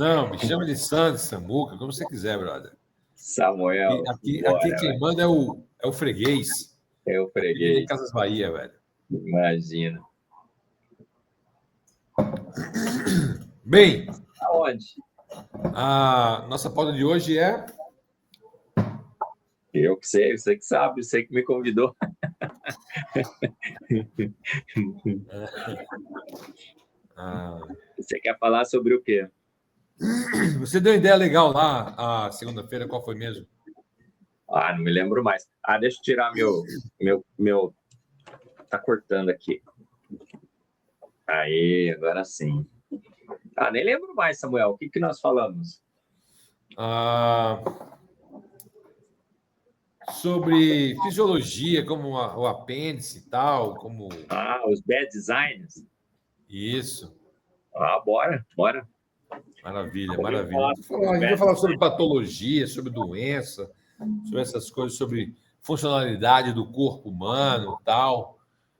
Não, me chama de Sandy, Samuca, como você quiser, brother. Samuel, aqui quem manda é o freguês. É o Aqui freguês. em Casas Bahia, velho. Imagina. Bem, Aonde? a nossa pauta de hoje é... Eu que sei, você que sabe, você que me convidou. Você quer falar sobre o quê? Você deu uma ideia legal lá, a segunda-feira, qual foi mesmo? Ah, não me lembro mais. Ah, deixa eu tirar meu... Tá cortando aqui. Aí, agora sim. Ah, nem lembro mais, Samuel. O que nós falamos? Sobre fisiologia, como o apêndice e tal, como... Ah, os bad designs. Isso. Ah, bora. Maravilha. Falar A gente vai falar sobre patologia, sobre doença, sobre essas coisas, sobre funcionalidade do corpo humano e tal.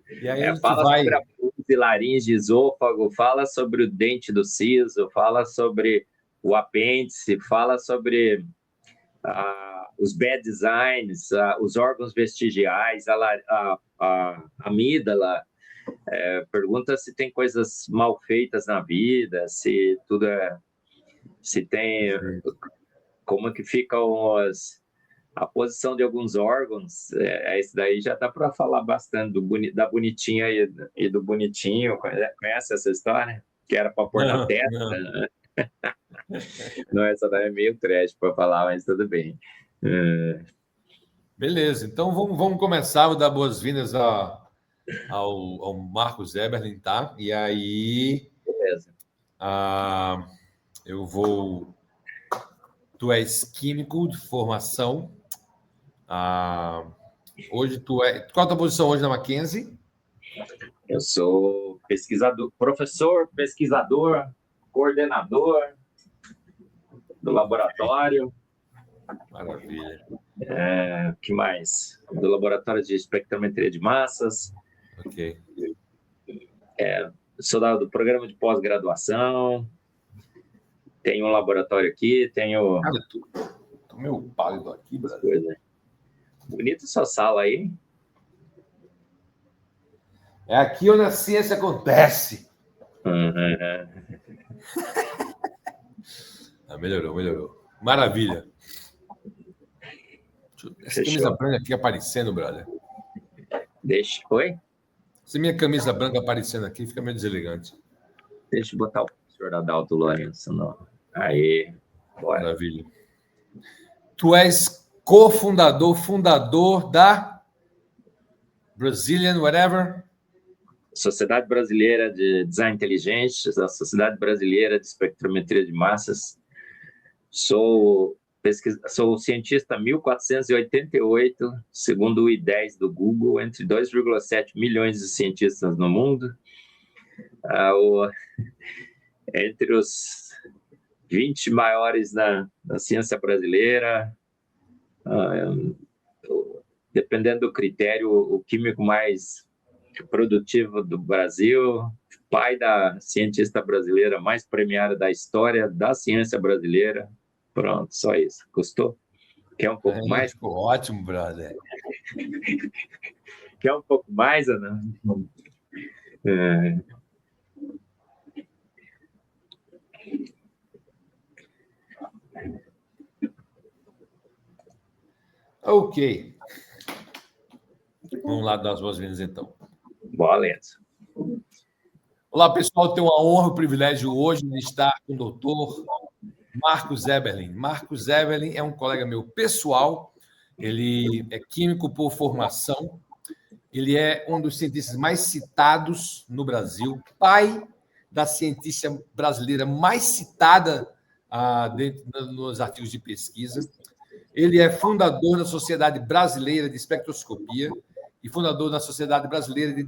E aí a gente Fala vai... sobre a pulse, laringe, esôfago, fala sobre o dente do siso, fala sobre o apêndice, fala sobre os bad designs, os órgãos vestigiais, a amígdala. Pergunta se tem coisas mal feitas na vida, se tudo é... Se tem... Como é que ficam a posição de alguns órgãos. Isso daí já dá para falar bastante da bonitinha e do bonitinho. Conhece essa história? Que era para pôr na testa. Não. Não, essa daí é meio trash para falar, mas tudo bem. Beleza, então vamos começar. Vou dar boas-vindas ao Marcos Eberlin, tá? E aí... Beleza. Eu vou... Tu és químico de formação. Hoje tu é... Qual a tua posição hoje na Mackenzie? Eu sou pesquisador, professor, pesquisador, coordenador do laboratório. Maravilha. O que mais? Do laboratório de espectrometria de massas. Ok. Sou do programa de pós-graduação. Tenho um laboratório aqui, tenho... Cara, tô meio pálido aqui, brother. Bonita sua sala aí. É aqui onde a ciência acontece. Melhorou. Maravilha. Essa camisa branca aqui aparecendo, brother. Oi? Se minha camisa branca aparecendo aqui, fica meio deselegante. Deixa eu botar o professor Adalto Lourenço. Aí, bora. Maravilha. Tu és fundador da Brazilian whatever? Sociedade Brasileira de Design Inteligente, a Sociedade Brasileira de Espectrometria de Massas. Sou cientista 1488, segundo o I10 do Google, entre 2,7 milhões de cientistas no mundo. Entre os 20 maiores na ciência brasileira. Dependendo do critério, o químico mais produtivo do Brasil, pai da cientista brasileira mais premiada da história da ciência brasileira. Pronto, só isso. Gostou? Quer um pouco mais? Ficou ótimo, brother. Quer um pouco mais, Ana? Ok. Vamos lá dar as boas-vindas, então. Boa, Lenço. Olá, pessoal. Tenho a honra e o privilégio hoje de estar com o doutor Marcos Eberlin. Marcos Eberlin é um colega meu pessoal. Ele é químico por formação. Ele é um dos cientistas mais citados no Brasil, pai da cientista brasileira mais citada nos artigos de pesquisa. Ele é fundador da Sociedade Brasileira de Espectroscopia e fundador da Sociedade Brasileira de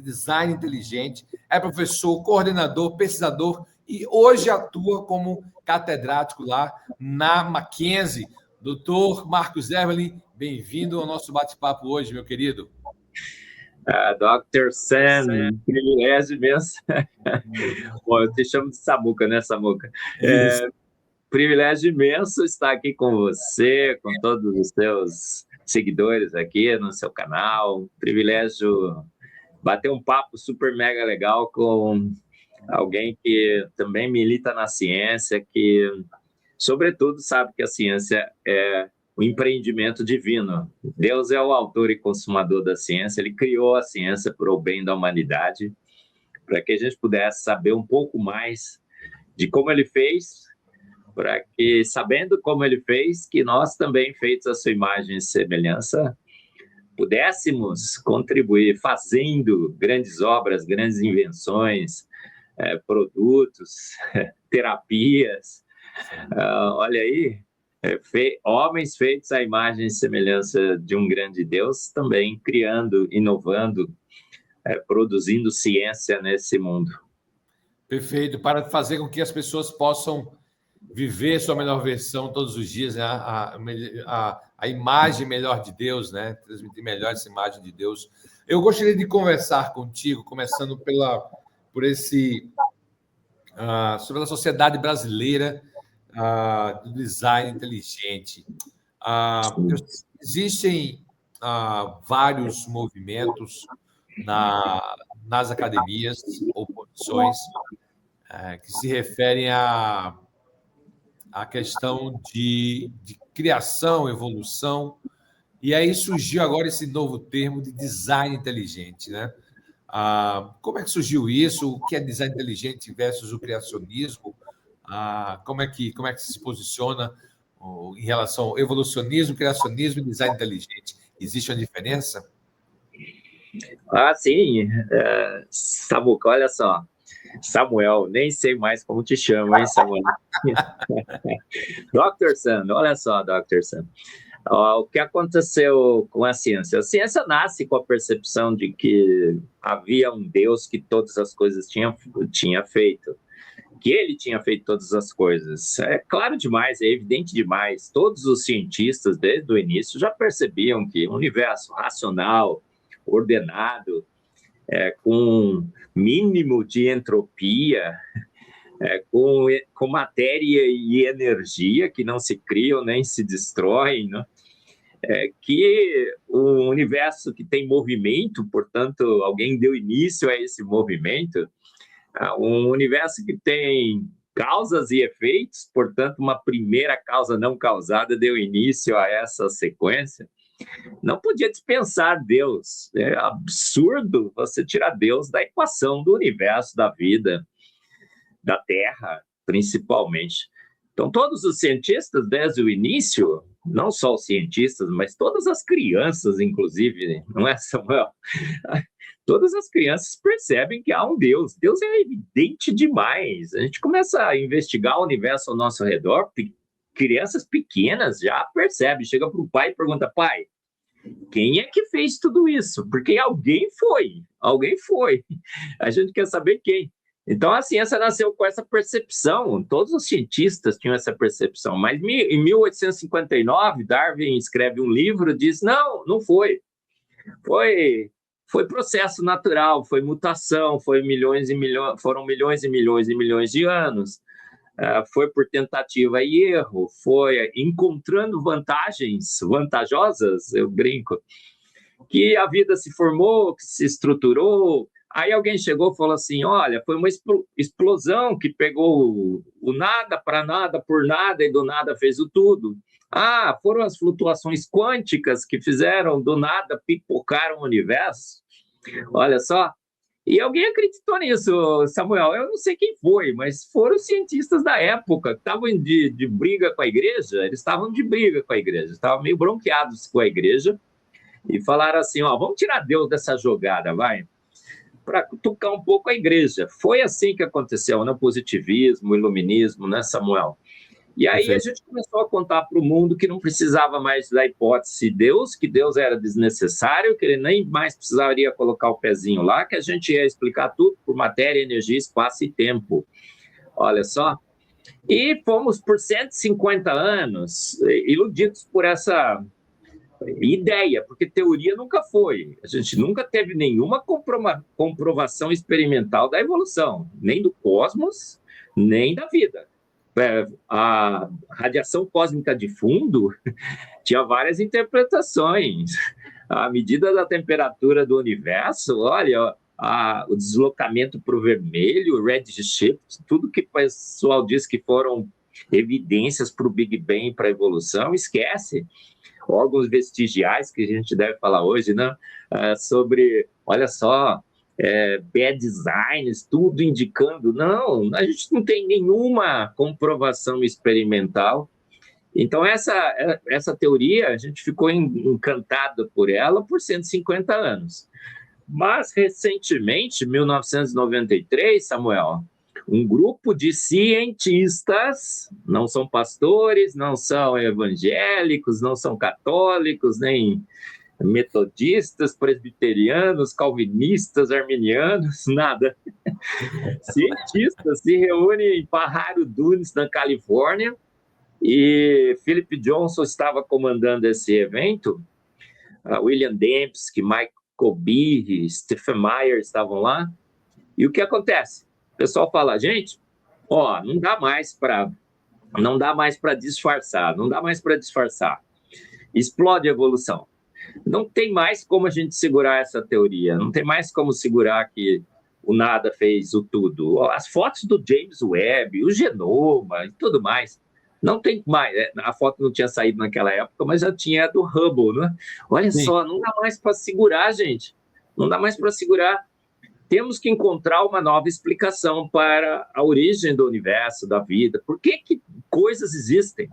Design Inteligente. É professor, coordenador, pesquisador e hoje atua como catedrático lá na Mackenzie. Doutor Marcos Eberlin, bem-vindo ao nosso bate-papo hoje, meu querido. Dr. Sam, privilégio imenso. Bom, eu te chamo de Samuca, né, Samuca? Privilégio imenso estar aqui com você, com todos os seus seguidores aqui no seu canal. Privilégio bater um papo super mega legal com alguém que também milita na ciência, que, sobretudo, sabe que a ciência é o empreendimento divino. Deus é o autor e consumador da ciência, ele criou a ciência para o bem da humanidade, para que a gente pudesse saber um pouco mais de como ele fez, para que, sabendo como ele fez, que nós também, feitos à sua imagem e semelhança, pudéssemos contribuir fazendo grandes obras, grandes invenções, produtos, terapias. Olha aí, homens feitos à imagem e semelhança de um grande Deus, também criando, inovando, produzindo ciência nesse mundo. Perfeito, para fazer com que as pessoas possam viver sua melhor versão todos os dias, né? A imagem melhor de Deus, né? Transmitir melhor essa imagem de Deus. Eu gostaria de conversar contigo, começando sobre a sociedade brasileira do design inteligente. Existem vários movimentos nas academias ou posições que se referem à questão de criação, evolução, e aí surgiu agora esse novo termo de design inteligente, né? Como é que surgiu isso? O que é design inteligente versus o criacionismo? Como é que se posiciona em relação ao evolucionismo, criacionismo e design inteligente? Existe uma diferença? Sim. Samuca, olha só. Samuel, nem sei mais como te chamo, hein, Samuel? Dr. Sam, olha só, Dr. Sam. O que aconteceu com a ciência? A ciência nasce com a percepção de que havia um Deus que todas as coisas tinha feito, que ele tinha feito todas as coisas. É claro demais, é evidente demais. Todos os cientistas, desde o início, já percebiam que o universo racional, ordenado, com mínimo de entropia, com matéria e energia que não se criam nem se destroem, né? Que o universo que tem movimento, portanto, alguém deu início a esse movimento, um universo que tem causas e efeitos, portanto, uma primeira causa não causada deu início a essa sequência. Não podia dispensar Deus. É absurdo você tirar Deus da equação do universo, da vida, da Terra, principalmente. Então, todos os cientistas, desde o início, não só os cientistas, mas todas as crianças, inclusive, não é, Samuel? Todas as crianças percebem que há um Deus. Deus é evidente demais. A gente começa a investigar o universo ao nosso redor, crianças pequenas já percebem. Chega para o pai e pergunta: pai, quem é que fez tudo isso? Porque alguém foi. A gente quer saber quem. Então, a ciência nasceu com essa percepção. Todos os cientistas tinham essa percepção. Mas em 1859, Darwin escreve um livro e diz: não foi. Foi processo natural, foi mutação, foram milhões e milhões de anos. Foi por tentativa e erro, foi encontrando vantajosas, eu brinco, que a vida se formou, que se estruturou. Aí alguém chegou e falou assim: olha, foi uma explosão que pegou o nada para nada por nada e do nada fez o tudo. Foram as flutuações quânticas que fizeram do nada pipocar o universo. Olha só. E alguém acreditou nisso, Samuel. Eu não sei quem foi, mas foram os cientistas da época que estavam de briga com a igreja. Eles estavam de briga com a igreja, estavam meio bronqueados com a igreja e falaram assim: vamos tirar Deus dessa jogada, vai, para tocar um pouco a igreja. Foi assim que aconteceu, né? O positivismo, o iluminismo, né, Samuel? E aí a gente começou a contar para o mundo que não precisava mais da hipótese de Deus, que Deus era desnecessário, que ele nem mais precisaria colocar o pezinho lá, que a gente ia explicar tudo por matéria, energia, espaço e tempo. Olha só. E fomos por 150 anos iludidos por essa ideia, porque teoria nunca foi. A gente nunca teve nenhuma comprovação experimental da evolução, nem do cosmos, nem da vida. A radiação cósmica de fundo tinha várias interpretações. A medida da temperatura do universo, olha, o deslocamento para o vermelho, o redshift, tudo que o pessoal diz que foram evidências para o Big Bang, para a evolução, esquece. Órgãos vestigiais, que a gente deve falar hoje, né? Sobre, olha só, bad designs, tudo indicando. Não, a gente não tem nenhuma comprovação experimental. Então, essa teoria, a gente ficou encantado por ela por 150 anos. Mas, recentemente, em 1993, Samuel, um grupo de cientistas, não são pastores, não são evangélicos, não são católicos, nem metodistas, presbiterianos, calvinistas, arminianos, nada. Cientistas se reúnem em Pajaro Dunes, na Califórnia, e Philip Johnson estava comandando esse evento, William Dembski, Michael Behe, Stephen Meyer estavam lá, e o que acontece? O pessoal fala, gente, não dá mais para disfarçar, explode a evolução. Não tem mais como a gente segurar essa teoria, não tem mais como segurar que o nada fez o tudo. As fotos do James Webb, o genoma e tudo mais, não tem mais. A foto não tinha saído naquela época, mas já tinha do Hubble, né? Olha Sim. Só, não dá mais para segurar, gente. Não dá mais para segurar. Temos que encontrar uma nova explicação para a origem do universo, da vida. Por que coisas existem?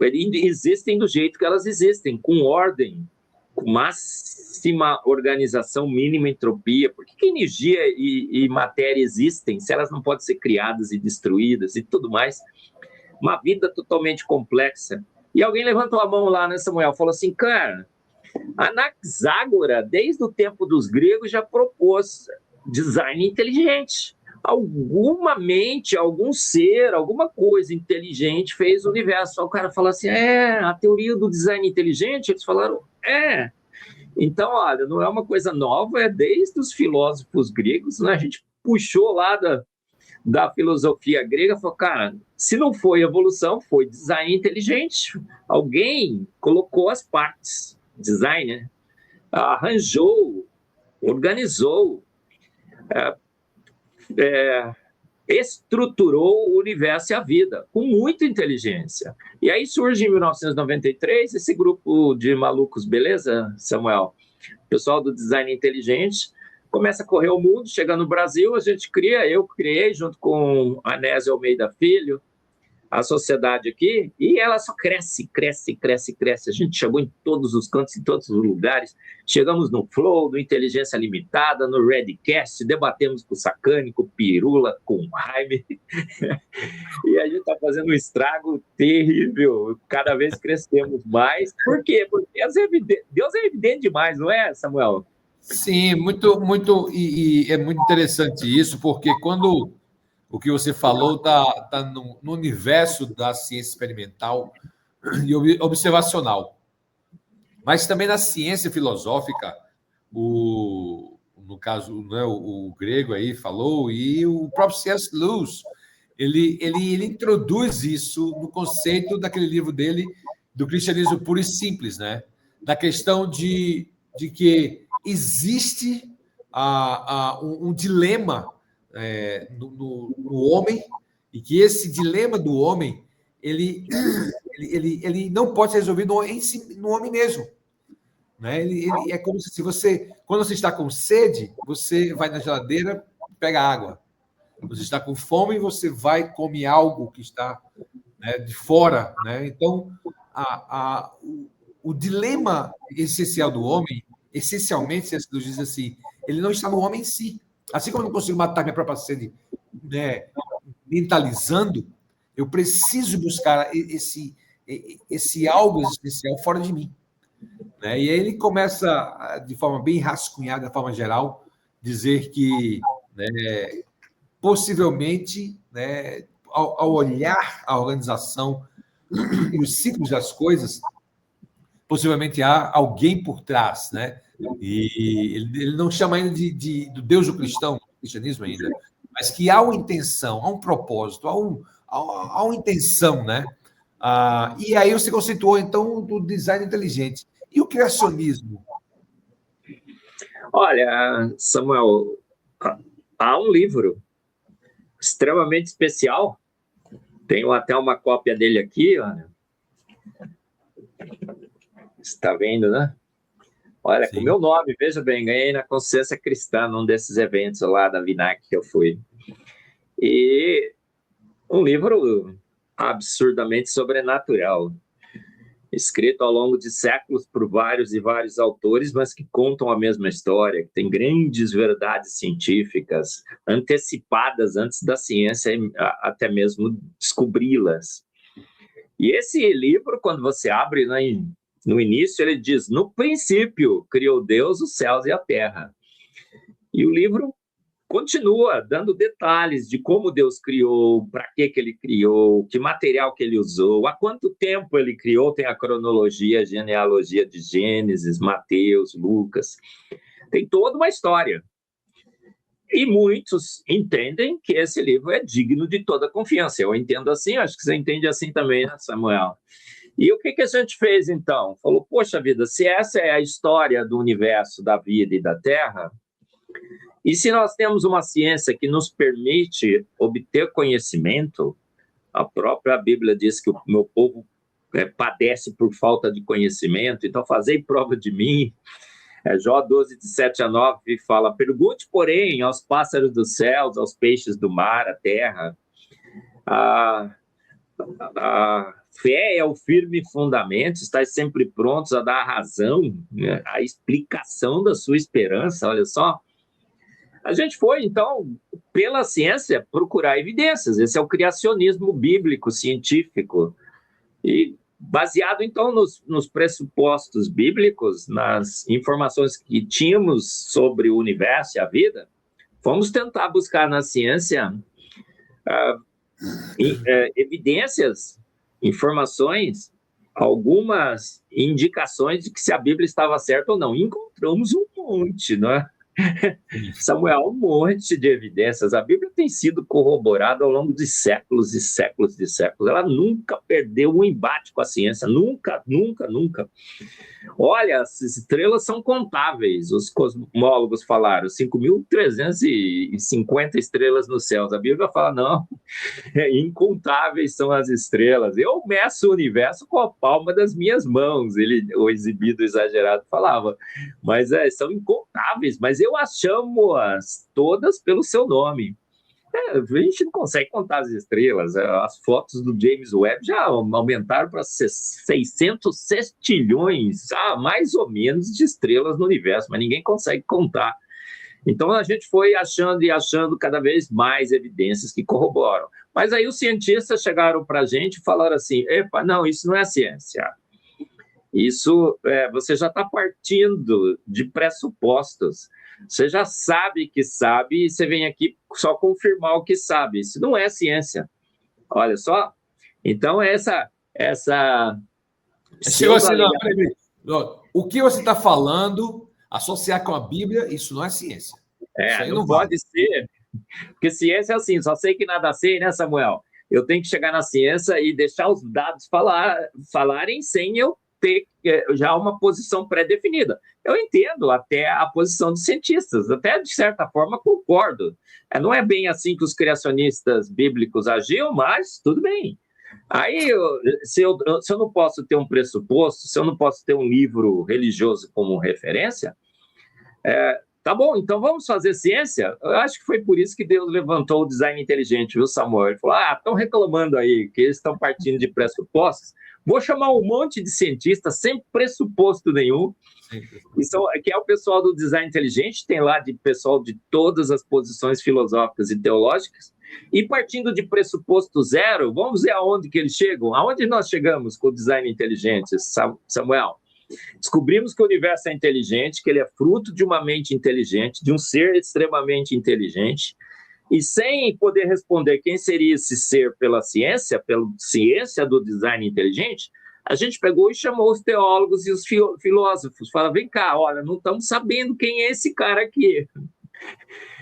Existem do jeito que elas existem, com ordem, com máxima organização, mínima entropia. Por que energia e matéria existem se elas não podem ser criadas e destruídas e tudo mais? Uma vida totalmente complexa. E alguém levantou a mão lá, né, Samuel? Falou assim, cara, a Anaxágora, desde o tempo dos gregos, já propôs design inteligente. Alguma mente, algum ser, alguma coisa inteligente fez o universo. O cara falou assim, a teoria do design inteligente, eles falaram, Então, olha, não é uma coisa nova, é desde os filósofos gregos, né? A gente puxou lá da filosofia grega, falou, cara, se não foi evolução, foi design inteligente. Alguém colocou as partes, design, né? Arranjou, organizou, estruturou o universo e a vida, com muita inteligência. E aí surge em 1993 esse grupo de malucos, beleza, Samuel? O pessoal do design inteligente começa a correr o mundo, chega no Brasil, eu criei junto com Anésio Almeida Filho, a sociedade aqui, e ela só cresce. A gente chegou em todos os cantos, em todos os lugares. Chegamos no Flow, no Inteligência Limitada, no Redcast, debatemos com o Sacani, com o Pirula, com o Jaime. E a gente está fazendo um estrago terrível. Cada vez crescemos mais. Por quê? Porque Deus é evidente demais, não é, Samuel? Sim, muito, e é muito interessante isso, porque quando o que você falou está no universo da ciência experimental e observacional. Mas também na ciência filosófica, no caso, né, o grego aí falou, e o próprio C.S. Lewis, ele introduz isso no conceito daquele livro dele, do cristianismo puro e simples, né? Da questão de que existe um dilema no homem, e que esse dilema do homem ele não pode ser resolvido no homem mesmo, né? É como se quando você está com sede, você vai na geladeira, pega água. Você está com fome, você vai e come algo que está, né, de fora, né? Então, o dilema essencial do homem, essencialmente, se diz assim, ele não está no homem em si. Assim como eu não consigo matar minha própria sede, né, mentalizando, eu preciso buscar esse algo existencial fora de mim, né? E aí ele começa, de forma bem rascunhada, de forma geral, dizer que, né, possivelmente, né, ao olhar a organização e os ciclos das coisas, possivelmente há alguém por trás, né? E ele não chama ainda do Deus do cristão, do cristianismo ainda, mas que há uma intenção, há um propósito, há uma intenção, né? E aí você conceituou, então, do design inteligente. E o criacionismo? Olha, Samuel, há um livro extremamente especial. Tenho até uma cópia dele aqui, olha. Você está vendo, né? Olha, sim, com o meu nome, veja bem, ganhei na Consciência Cristã num desses eventos lá da Vinac que eu fui. E um livro absurdamente sobrenatural, escrito ao longo de séculos por vários e vários autores, mas que contam a mesma história, que tem grandes verdades científicas antecipadas antes da ciência até mesmo descobri-las. E esse livro, quando você abre, né, no início, ele diz: no princípio criou Deus os céus e a terra. E o livro continua dando detalhes de como Deus criou, para que ele criou, que material que ele usou, há quanto tempo ele criou, tem a cronologia, a genealogia de Gênesis, Mateus, Lucas. Tem toda uma história. E muitos entendem que esse livro é digno de toda confiança. Eu entendo assim, acho que você entende assim também, né, Samuel? E o que a gente fez, então? Falou, poxa vida, se essa é a história do universo, da vida e da Terra, e se nós temos uma ciência que nos permite obter conhecimento, a própria Bíblia diz que o meu povo padece por falta de conhecimento, então fazei prova de mim. Jó 12, de 7 a 9, fala: pergunte, porém, aos pássaros dos céus, aos peixes do mar, à terra. A fé é o firme fundamento, estáis sempre prontos a dar a razão, né, a explicação da sua esperança. Olha só, a gente foi, então, pela ciência, procurar evidências. Esse é o criacionismo bíblico, científico. E baseado, então, nos pressupostos bíblicos, nas informações que tínhamos sobre o universo e a vida, fomos tentar buscar na ciência evidências, informações, algumas indicações de que se a Bíblia estava certa ou não. E encontramos um monte, não é? Samuel, um monte de evidências. A Bíblia tem sido corroborada ao longo de séculos e séculos e séculos. Ela nunca perdeu um embate com a ciência. Nunca, nunca, nunca. Olha, as estrelas são contáveis. Os cosmólogos falaram 5.350 estrelas no céu. A Bíblia fala, não, incontáveis são as estrelas. Eu meço o universo com a palma das minhas mãos. O exibido exagerado falava. Mas são incontáveis, mas eu as chamo-as todas pelo seu nome. A gente não consegue contar as estrelas. As fotos do James Webb já aumentaram para 600 sextilhões, mais ou menos, de estrelas no universo, mas ninguém consegue contar. Então a gente foi achando e achando cada vez mais evidências que corroboram. Mas aí os cientistas chegaram para a gente e falaram assim: epa, não, isso não é ciência. Isso, você já está partindo de pressupostos. Você já sabe que sabe e você vem aqui só confirmar o que sabe. Isso não é ciência. Olha só. Então, essa chegou assim, não, o que você está falando, associar com a Bíblia, isso não é ciência. Isso aí não pode ser. Porque ciência é assim, só sei que nada sei, né, Samuel? Eu tenho que chegar na ciência e deixar os dados falarem sem eu ter já uma posição pré-definida. Eu entendo até a posição dos cientistas, até de certa forma concordo. Não é bem assim que os criacionistas bíblicos agiam, mas tudo bem. Aí, se eu não posso ter um pressuposto, se eu não posso ter um livro religioso como referência, tá bom, então vamos fazer ciência? Eu acho que foi por isso que Deus levantou o design inteligente, viu, Samuel? Ele falou, estão reclamando aí que eles estão partindo de pressupostos. Vou chamar um monte de cientistas sem pressuposto nenhum, que é o pessoal do design inteligente, tem lá de pessoal de todas as posições filosóficas e teológicas, e partindo de pressuposto zero, vamos ver aonde que eles chegam. Aonde nós chegamos com o design inteligente, Samuel? Descobrimos que o universo é inteligente, que ele é fruto de uma mente inteligente, de um ser extremamente inteligente, e sem poder responder quem seria esse ser pela ciência do design inteligente, a gente pegou e chamou os teólogos e os filósofos. Fala, vem cá, olha, não estamos sabendo quem é esse cara aqui.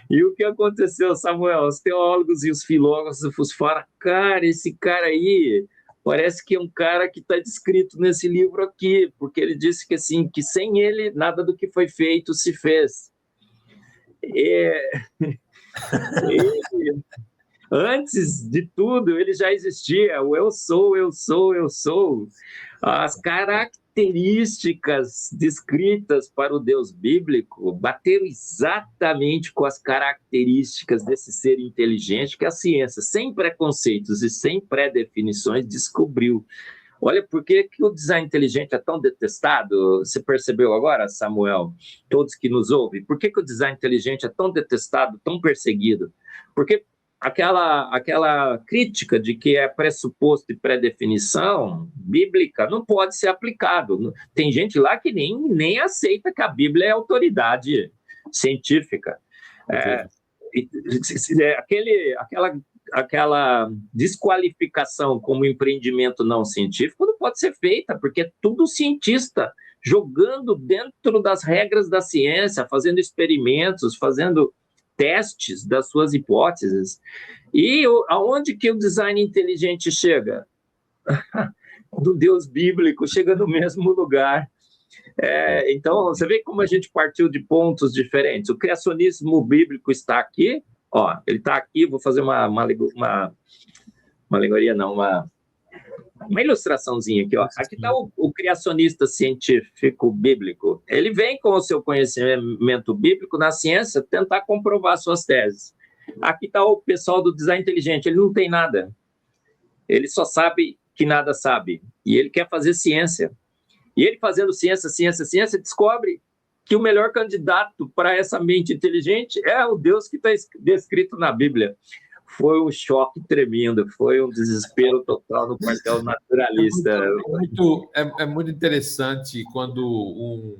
E o que aconteceu, Samuel? Os teólogos e os filósofos falaram, cara, esse cara aí parece que é um cara que está descrito nesse livro aqui, porque ele disse que, assim, que sem ele nada do que foi feito se fez. Antes de tudo, ele já existia, o eu sou, eu sou, eu sou. As características descritas para o Deus bíblico bateram exatamente com as características desse ser inteligente que a ciência, sem preconceitos e sem pré-definições, descobriu. Olha, por que o design inteligente é tão detestado? Você percebeu agora, Samuel? Todos que nos ouvem, por que o design inteligente é tão detestado, tão perseguido? Porque aquela crítica de que é pressuposto e pré-definição bíblica não pode ser aplicado. Tem gente lá que nem aceita que a Bíblia é autoridade científica. Aquela desqualificação como empreendimento não científico não pode ser feita, porque é tudo cientista jogando dentro das regras da ciência, fazendo experimentos, fazendo testes das suas hipóteses. E aonde que o design inteligente chega? Do Deus bíblico, chega no mesmo lugar. Então, você vê como a gente partiu de pontos diferentes. O criacionismo bíblico está aqui, ele está aqui, vou fazer uma alegoria, não, uma ilustraçãozinha aqui. Aqui está o criacionista científico bíblico. Ele vem com o seu conhecimento bíblico na ciência tentar comprovar suas teses. Aqui está o pessoal do design inteligente. Ele não tem nada. Ele só sabe que nada sabe. E ele quer fazer ciência. E ele fazendo ciência, descobre que o melhor candidato para essa mente inteligente é o Deus que está descrito na Bíblia. Foi um choque tremendo, foi um desespero total no quartel naturalista. É muito interessante quando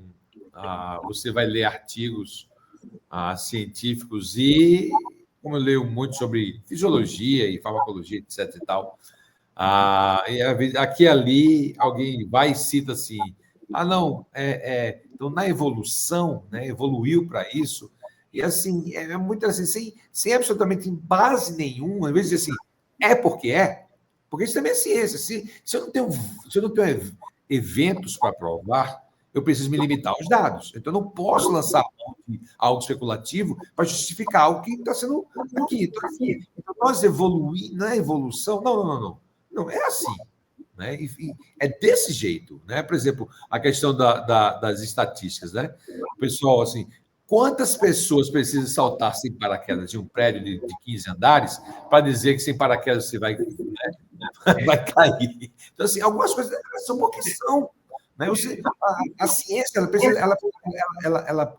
você vai ler artigos científicos e, como eu leio muito sobre fisiologia e farmacologia, etc. e tal, aqui e ali alguém vai e cita assim, então na evolução, né, evoluiu para isso. E assim, é muito assim, sem absolutamente base nenhuma, às vezes assim, porque isso também é ciência. Se eu não tenho eventos para provar, eu preciso me limitar aos dados. Então, eu não posso lançar algo especulativo para justificar algo que está sendo aqui. Então, nós evoluir, não é evolução, não, é assim. Né? E é desse jeito. Né? Por exemplo, a questão das estatísticas. Né? O pessoal, assim, quantas pessoas precisam saltar sem paraquedas de um prédio de 15 andares para dizer que sem paraquedas você vai cair? Então, assim, algumas coisas são porque são. Né? A ciência, ela precisa,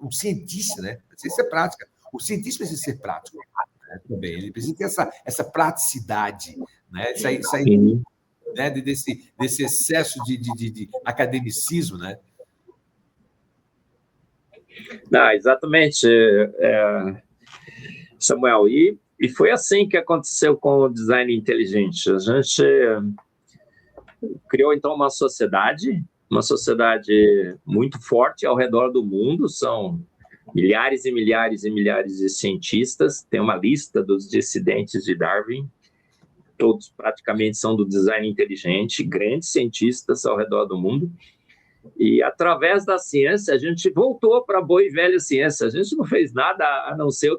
o cientista, né? A ciência é prática. O cientista precisa ser prático. Né? Também. Ele precisa ter essa praticidade. Né? Sair né? desse excesso de academicismo, né? Não, exatamente, Samuel. E foi assim que aconteceu com o design inteligente. A gente criou, então, uma sociedade muito forte ao redor do mundo. São milhares e milhares e milhares de cientistas. Tem uma lista dos dissidentes de Darwin. Todos praticamente são do design inteligente, grandes cientistas ao redor do mundo. E, através da ciência, a gente voltou para a boa e velha ciência. A gente não fez nada a não ser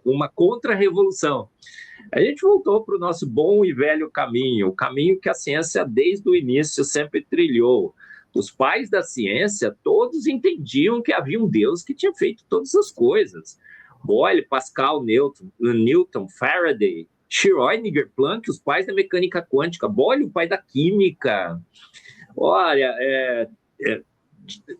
uma contra-revolução. A gente voltou para o nosso bom e velho caminho, o caminho que a ciência, desde o início, sempre trilhou. Os pais da ciência, todos entendiam que havia um Deus que tinha feito todas as coisas. Boyle, Pascal, Newton, Faraday, Schrödinger, Planck, os pais da mecânica quântica. Boyle, o pai da química. Olha,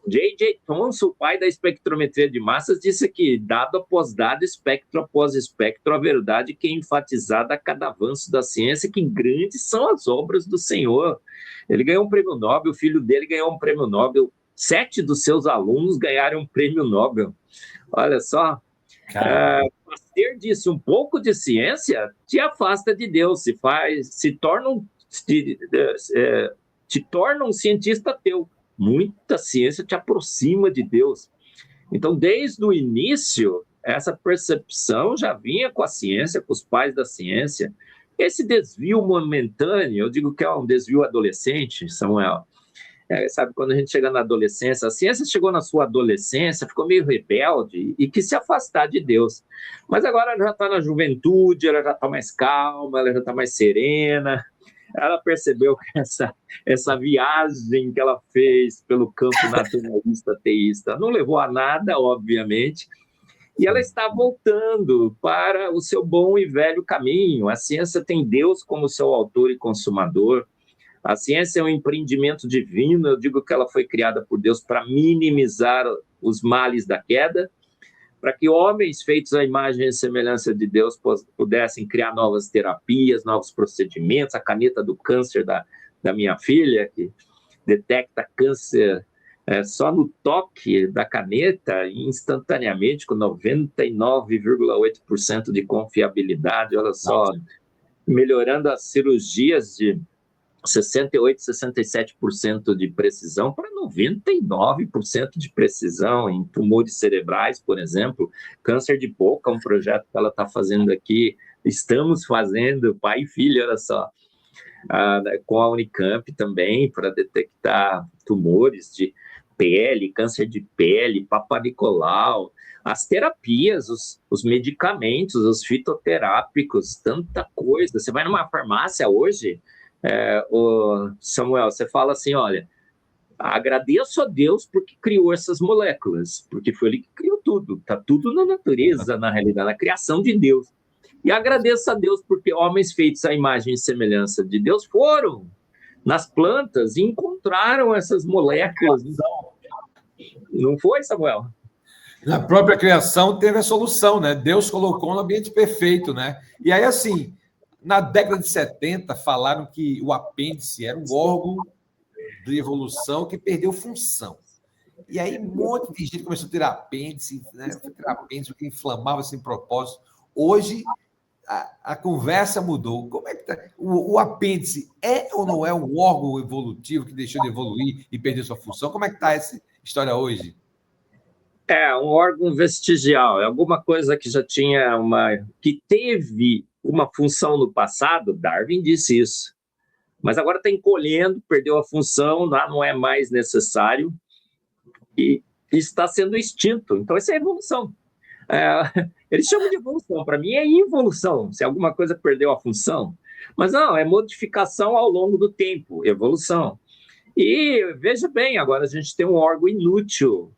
J.J. Thomson, o pai da espectrometria de massas, disse que, dado após dado, espectro após espectro, a verdade que é enfatizada a cada avanço da ciência, que grandes são as obras do Senhor. Ele ganhou um prêmio Nobel, o filho dele ganhou um prêmio Nobel, 7 dos seus alunos ganharam um prêmio Nobel. Olha só, fazer disso um pouco de ciência te afasta de Deus, se torna te torna um cientista ateu. Muita ciência te aproxima de Deus. Então, desde o início, essa percepção já vinha com a ciência, com os pais da ciência. Esse desvio momentâneo, eu digo que é um desvio adolescente, Samuel. Sabe, quando a gente chega na adolescência, a ciência chegou na sua adolescência, ficou meio rebelde e quis se afastar de Deus. Mas agora ela já está na juventude, ela já está mais calma, ela já está mais serena. Ela percebeu que essa viagem que ela fez pelo campo naturalista ateísta não levou a nada, obviamente, e ela está voltando para o seu bom e velho caminho. A ciência tem Deus como seu autor e consumador. A ciência é um empreendimento divino. Eu digo que ela foi criada por Deus para minimizar os males da queda, para que homens feitos à imagem e semelhança de Deus pudessem criar novas terapias, novos procedimentos. A caneta do câncer da minha filha, que detecta câncer só no toque da caneta, instantaneamente, com 99,8% de confiabilidade. Olha só, melhorando as cirurgias de 68%, 67% de precisão para 99% de precisão em tumores cerebrais, por exemplo. Câncer de boca, um projeto que ela está fazendo aqui, estamos fazendo, pai e filha, olha só, com a Unicamp também, para detectar tumores de pele, câncer de pele, Papa Nicolau, as terapias, os medicamentos, os fitoterápicos, tanta coisa. Você vai numa farmácia hoje, Samuel, você fala assim, olha, agradeço a Deus porque criou essas moléculas, porque foi Ele que criou tudo, está tudo na natureza, na realidade, na criação de Deus. E agradeço a Deus porque homens feitos à imagem e semelhança de Deus foram nas plantas e encontraram essas moléculas. Não foi, Samuel? Na própria criação teve a solução, né? Deus colocou no ambiente perfeito, né? E aí, assim, na década de 70, falaram que o apêndice era um órgão de evolução que perdeu função. E aí, um monte de gente começou a ter apêndice, né? Ter apêndice que inflamava sem propósito. Hoje, a conversa mudou. Como é que tá? O apêndice é ou não é um órgão evolutivo que deixou de evoluir e perdeu sua função? Como é que está essa história hoje? É um órgão vestigial, é alguma coisa que já tinha que teve uma função no passado. Darwin disse isso, mas agora está encolhendo, perdeu a função, não é mais necessário e está sendo extinto. Então, isso é evolução. Eles chamam de evolução, para mim é involução, se alguma coisa perdeu a função. Mas não, é modificação ao longo do tempo, evolução. E veja bem, agora a gente tem um órgão inútil.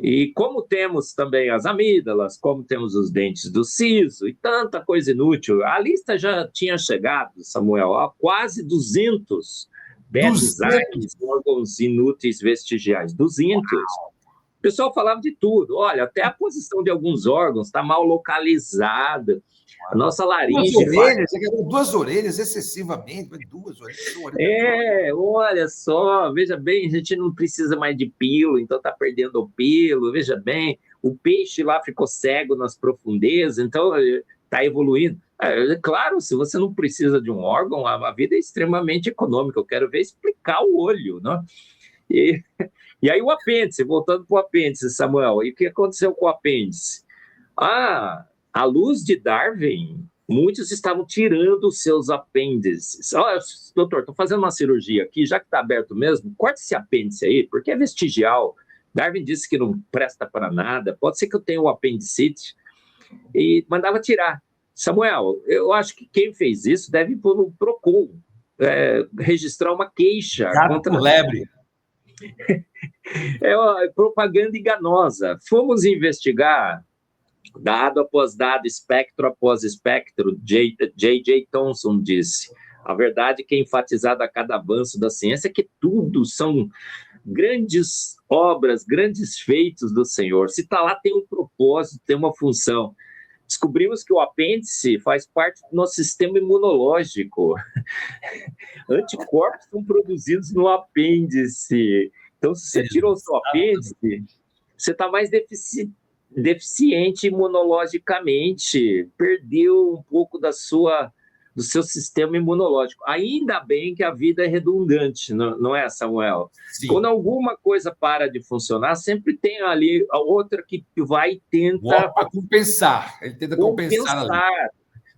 E como temos também as amígdalas, como temos os dentes do siso e tanta coisa inútil, a lista já tinha chegado, Samuel, a quase 200 designs, órgãos inúteis vestigiais, 200. O pessoal falava de tudo. Olha, até a posição de alguns órgãos está mal localizada. A nossa laringe... Duas orelhas excessivamente, duas orelhas. Olha só, veja bem, a gente não precisa mais de pelo, então está perdendo o pelo. Veja bem, o peixe lá ficou cego nas profundezas, então está evoluindo. Claro, se você não precisa de um órgão, a vida é extremamente econômica. Eu quero ver explicar o olho, né? E aí o apêndice, voltando para o apêndice, Samuel, e o que aconteceu com o apêndice? À luz de Darwin, muitos estavam tirando os seus apêndices. Olha, doutor, estou fazendo uma cirurgia aqui, já que está aberto mesmo, corta esse apêndice aí, porque é vestigial. Darwin disse que não presta para nada, pode ser que eu tenha um apendicite, e mandava tirar. Samuel, eu acho que quem fez isso deve ir para o Procon, registrar uma queixa. Contra lebre. É propaganda enganosa. Fomos investigar, dado após dado, espectro após espectro. J.J. Thomson disse: a verdade que é enfatizada a cada avanço da ciência é que tudo são grandes obras, grandes feitos do Senhor. Se está lá, tem um propósito, tem uma função. Descobrimos que o apêndice faz parte do nosso sistema imunológico. Anticorpos são produzidos no apêndice. Então, se você tirou o seu apêndice, você está mais deficiente imunologicamente, perdeu um pouco da sua do seu sistema imunológico. Ainda bem que a vida é redundante, não é, Samuel? Sim. Quando alguma coisa para de funcionar, sempre tem ali a outra que vai e tenta compensar. Ele tenta compensar ali.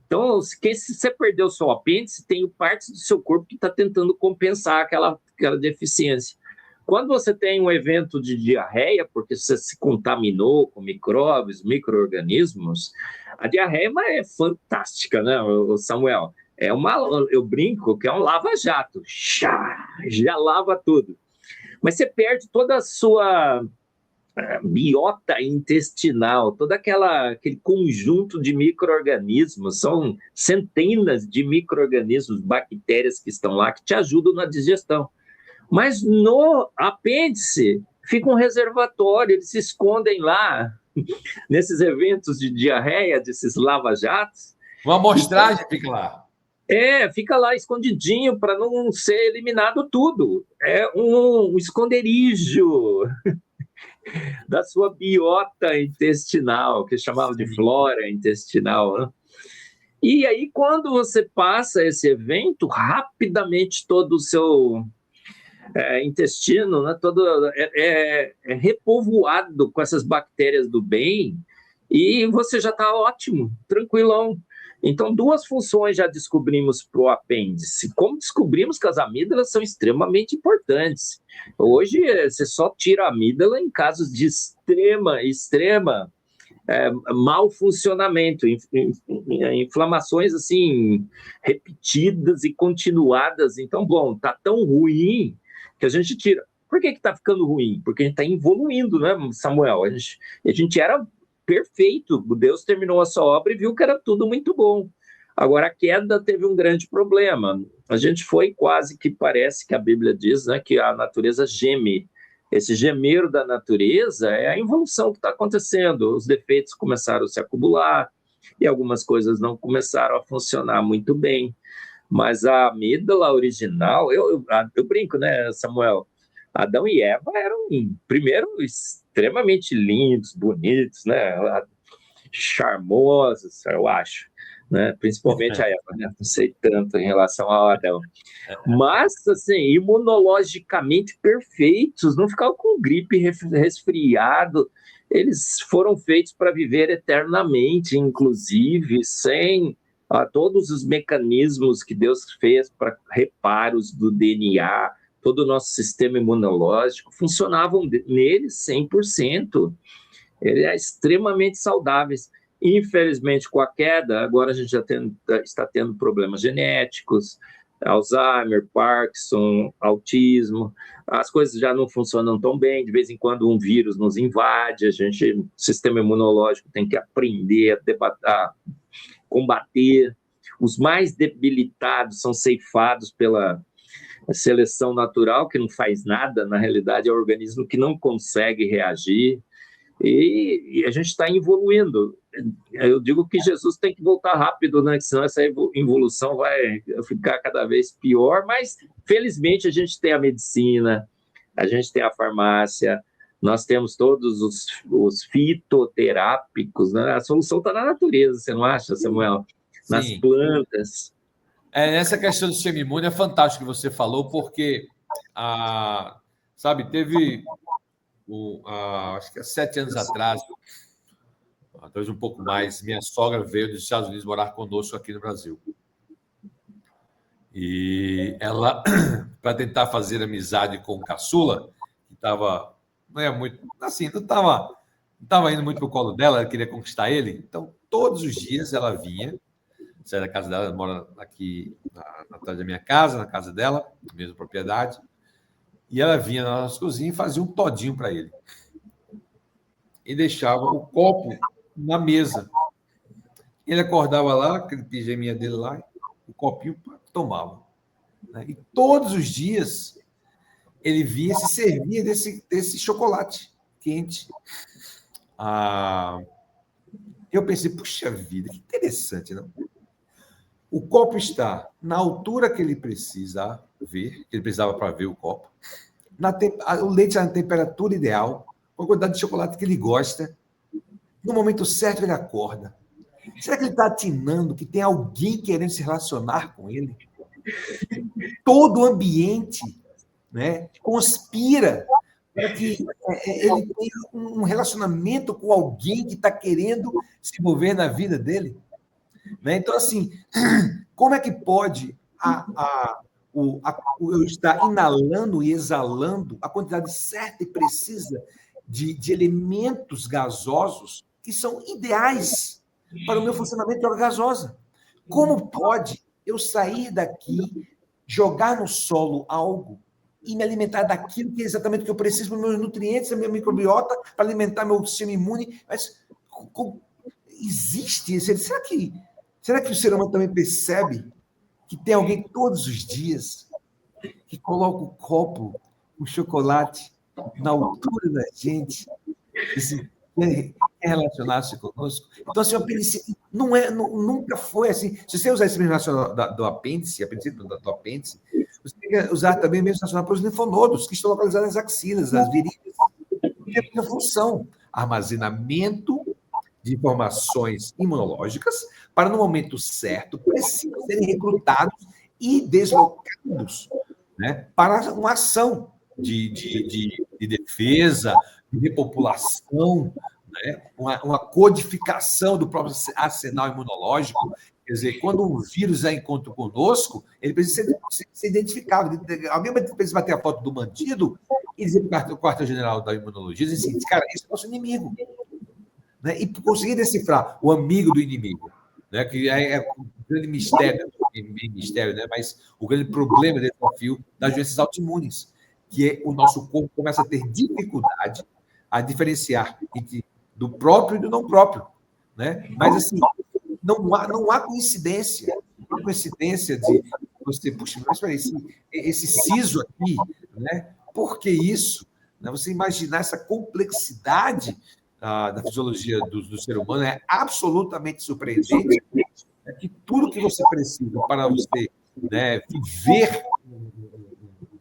Então, se você perdeu o seu apêndice, tem partes do seu corpo que está tentando compensar aquela deficiência. Quando você tem um evento de diarreia, porque você se contaminou com micróbios, micro-organismos, a diarreia é fantástica, né, Samuel? Eu brinco que é um lava-jato. Já lava tudo. Mas você perde toda a sua biota intestinal, todo aquele conjunto de micro-organismos, são centenas de micro-organismos, bactérias que estão lá, que te ajudam na digestão. Mas no apêndice fica um reservatório, eles se escondem lá, nesses eventos de diarreia, desses lava-jatos. Uma amostragem fica lá. Fica lá escondidinho para não ser eliminado tudo. É um esconderijo da sua biota intestinal, que chamava de flora intestinal, né? E aí, quando você passa esse evento, rapidamente todo o seu intestino, né, todo é repovoado com essas bactérias do bem, e você já está ótimo, tranquilão. Então, duas funções já descobrimos para o apêndice. Como descobrimos que as amígdalas são extremamente importantes. Hoje, você só tira a amígdala em casos de extrema mau funcionamento, inflamações assim repetidas e continuadas. Então, tá tão ruim que a gente tira. Por que está ficando ruim? Porque a gente está evoluindo, né, Samuel? A gente era perfeito. Deus terminou a sua obra e viu que era tudo muito bom. Agora, a queda teve um grande problema. A gente foi quase que parece que a Bíblia diz, né, que a natureza geme. Esse gemer da natureza é a involução que está acontecendo. Os defeitos começaram a se acumular e algumas coisas não começaram a funcionar muito bem. Mas a amígdala original, eu brinco, né, Samuel? Adão e Eva eram, primeiro, extremamente lindos, bonitos, né? Charmosos, eu acho. Né? Principalmente a Eva, né? Não sei tanto em relação ao Adão. Mas, assim, imunologicamente perfeitos, não ficavam com gripe, resfriado. Eles foram feitos para viver eternamente, inclusive, sem todos os mecanismos que Deus fez para reparos do DNA, todo o nosso sistema imunológico, funcionavam neles 100%. Ele é extremamente saudáveis. Infelizmente, com a queda, agora a gente já está tendo problemas genéticos, Alzheimer, Parkinson, autismo, as coisas já não funcionam tão bem, de vez em quando um vírus nos invade, o sistema imunológico tem que aprender a combater. Os mais debilitados são ceifados pela seleção natural, que não faz nada, na realidade é o organismo que não consegue reagir. E a gente está evoluindo. Eu digo que Jesus tem que voltar rápido, né? Senão essa evolução vai ficar cada vez pior, mas felizmente a gente tem a medicina, a gente tem a farmácia, nós temos todos os fitoterápicos, né? A solução está na natureza, você não acha, Samuel? Nas Sim. plantas. Nessa questão do sistema imune é fantástico que você falou, porque teve acho que há 7 anos atrás, talvez um pouco mais, minha sogra veio dos Estados Unidos morar conosco aqui no Brasil. E ela, para tentar fazer amizade com o caçula, que estava não estava indo muito para o colo dela, ela queria conquistar ele. Então, todos os dias ela vinha, saía da casa dela, ela mora aqui atrás da minha casa, na casa dela, na mesma propriedade. E ela vinha na nossa cozinha e fazia um todinho para ele. E deixava o copo na mesa. Ele acordava lá, aquele pijaminha dele lá, o copinho tomava. E todos os dias ele vinha e se servia desse chocolate quente. Eu pensei, puxa vida, que interessante, não? O copo está na altura que ele precisa ver, que ele precisava para ver o copo. O leite está na temperatura ideal, com a quantidade de chocolate que ele gosta. No momento certo, ele acorda. Será que ele está atinando que tem alguém querendo se relacionar com ele? Todo o ambiente, né, conspira para que ele tenha um relacionamento com alguém que está querendo se envolver na vida dele. Né? Então, assim, como é que pode eu estar inalando e exalando a quantidade certa e precisa de elementos gasosos que são ideais para o meu funcionamento de droga gasosa? Como pode eu sair daqui, jogar no solo algo e me alimentar daquilo que é exatamente o que eu preciso para os meus nutrientes, a minha microbiota, para alimentar meu sistema imune? Mas existe? Será que o ser humano também percebe que tem alguém todos os dias que coloca o copo, o chocolate, na altura da gente e se quer relacionar-se conosco? Então, assim, o apendicite nunca foi assim. Se você usar esse mesmo racional do apêndice, do apêndice, você tem que usar também o mesmo racional para os linfonodos, que estão localizados nas axilas, nas virilhas. Tem a função: armazenamento de informações imunológicas para, no momento certo, precisam serem recrutados e deslocados, né, para uma ação de defesa, de repopulação, né, uma codificação do próprio arsenal imunológico. Quer dizer, quando um vírus já encontra conosco, ele precisa ser identificado. Alguém precisa bater a foto do bandido e dizer para o quartel-general da imunologia, dizer assim, cara, esse é o nosso inimigo. Né? E conseguir decifrar o amigo do inimigo, né? Que é um grande mistério, né? Mas o grande problema desse desafio das doenças autoimunes, que é o nosso corpo começa a ter dificuldade a diferenciar entre do próprio e do não próprio. Né? Mas, assim, não há coincidência. Não há coincidência de você, puxa, mas espera aí, esse siso aqui, né? Por que isso? Né? Você imaginar essa complexidade da fisiologia do ser humano é absolutamente surpreendente. É que tudo que você precisa para você, né, viver,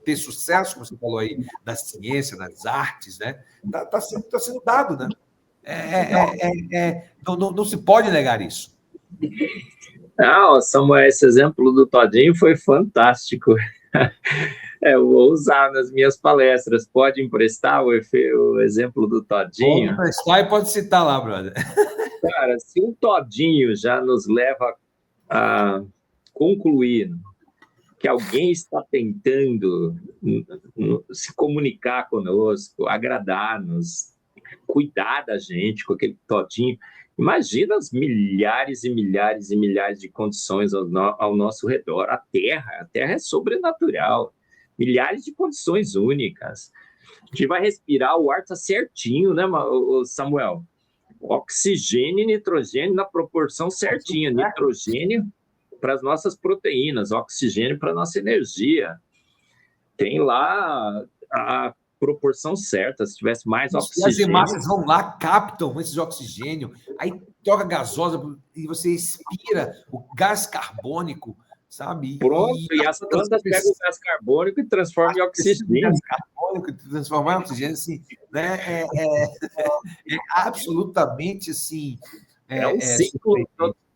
ter sucesso, como você falou aí, na ciência, nas artes, né, tá sendo dado. Né? Não se pode negar isso. Samuel, esse exemplo do Todinho foi fantástico. Eu vou usar nas minhas palestras. Pode emprestar o exemplo do Todinho? Pode emprestar e pode citar lá, brother. Cara, se o Todinho já nos leva a concluir que alguém está tentando se comunicar conosco, agradar-nos, cuidar da gente com aquele Todinho, imagina as milhares e milhares e milhares de condições ao nosso redor. A Terra é sobrenatural. Milhares de condições únicas. A gente vai respirar, o ar está certinho, né, Samuel? Oxigênio e nitrogênio na proporção certinha. Nitrogênio para as nossas proteínas, oxigênio para a nossa energia. Tem lá a proporção certa, se tivesse mais oxigênio. As hemácias vão lá, captam esse oxigênio, aí troca gasosa e você expira o gás carbônico, sabe? Pronto, e as plantas pegam o gás carbônico e transformam em oxigênio. Gás carbônico transformar em oxigênio, assim, né? É absolutamente assim. É um ciclo.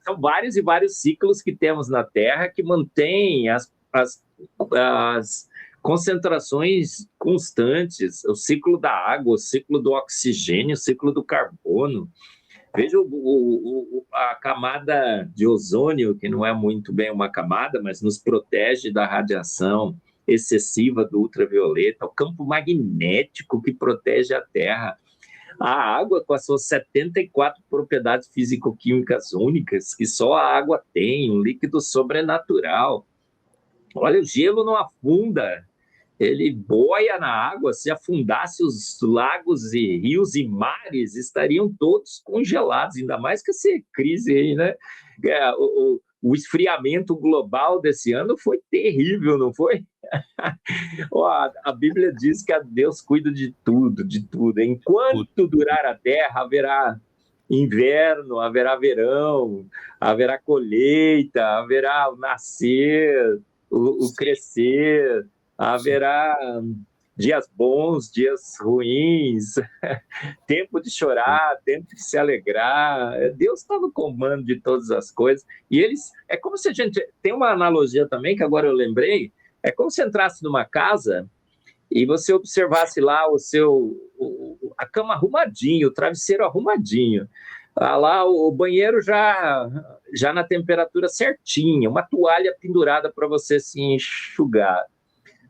São vários e vários ciclos que temos na Terra que mantêm as concentrações constantes, o ciclo da água, o ciclo do oxigênio, o ciclo do carbono. Veja a camada de ozônio, que não é muito bem uma camada, mas nos protege da radiação excessiva do ultravioleta, o campo magnético que protege a Terra, a água com as suas 74 propriedades físico-químicas únicas, que só a água tem, um líquido sobrenatural. Olha, o gelo não afunda, ele boia na água. Se afundasse, os lagos e rios e mares estariam todos congelados, ainda mais que essa crise aí, né? O esfriamento global desse ano foi terrível, não foi? A Bíblia diz que Deus cuida de tudo, de tudo. Enquanto durar a terra, haverá inverno, haverá verão, haverá colheita, haverá o nascer, o crescer, haverá dias bons, dias ruins, tempo de chorar, tempo de se alegrar. Deus está no comando de todas as coisas. E é como se a gente... Tem uma analogia também, que agora eu lembrei, é como se entrasse numa casa e você observasse lá a cama arrumadinho, o travesseiro arrumadinho. Lá o banheiro já na temperatura certinha, uma toalha pendurada para você se enxugar.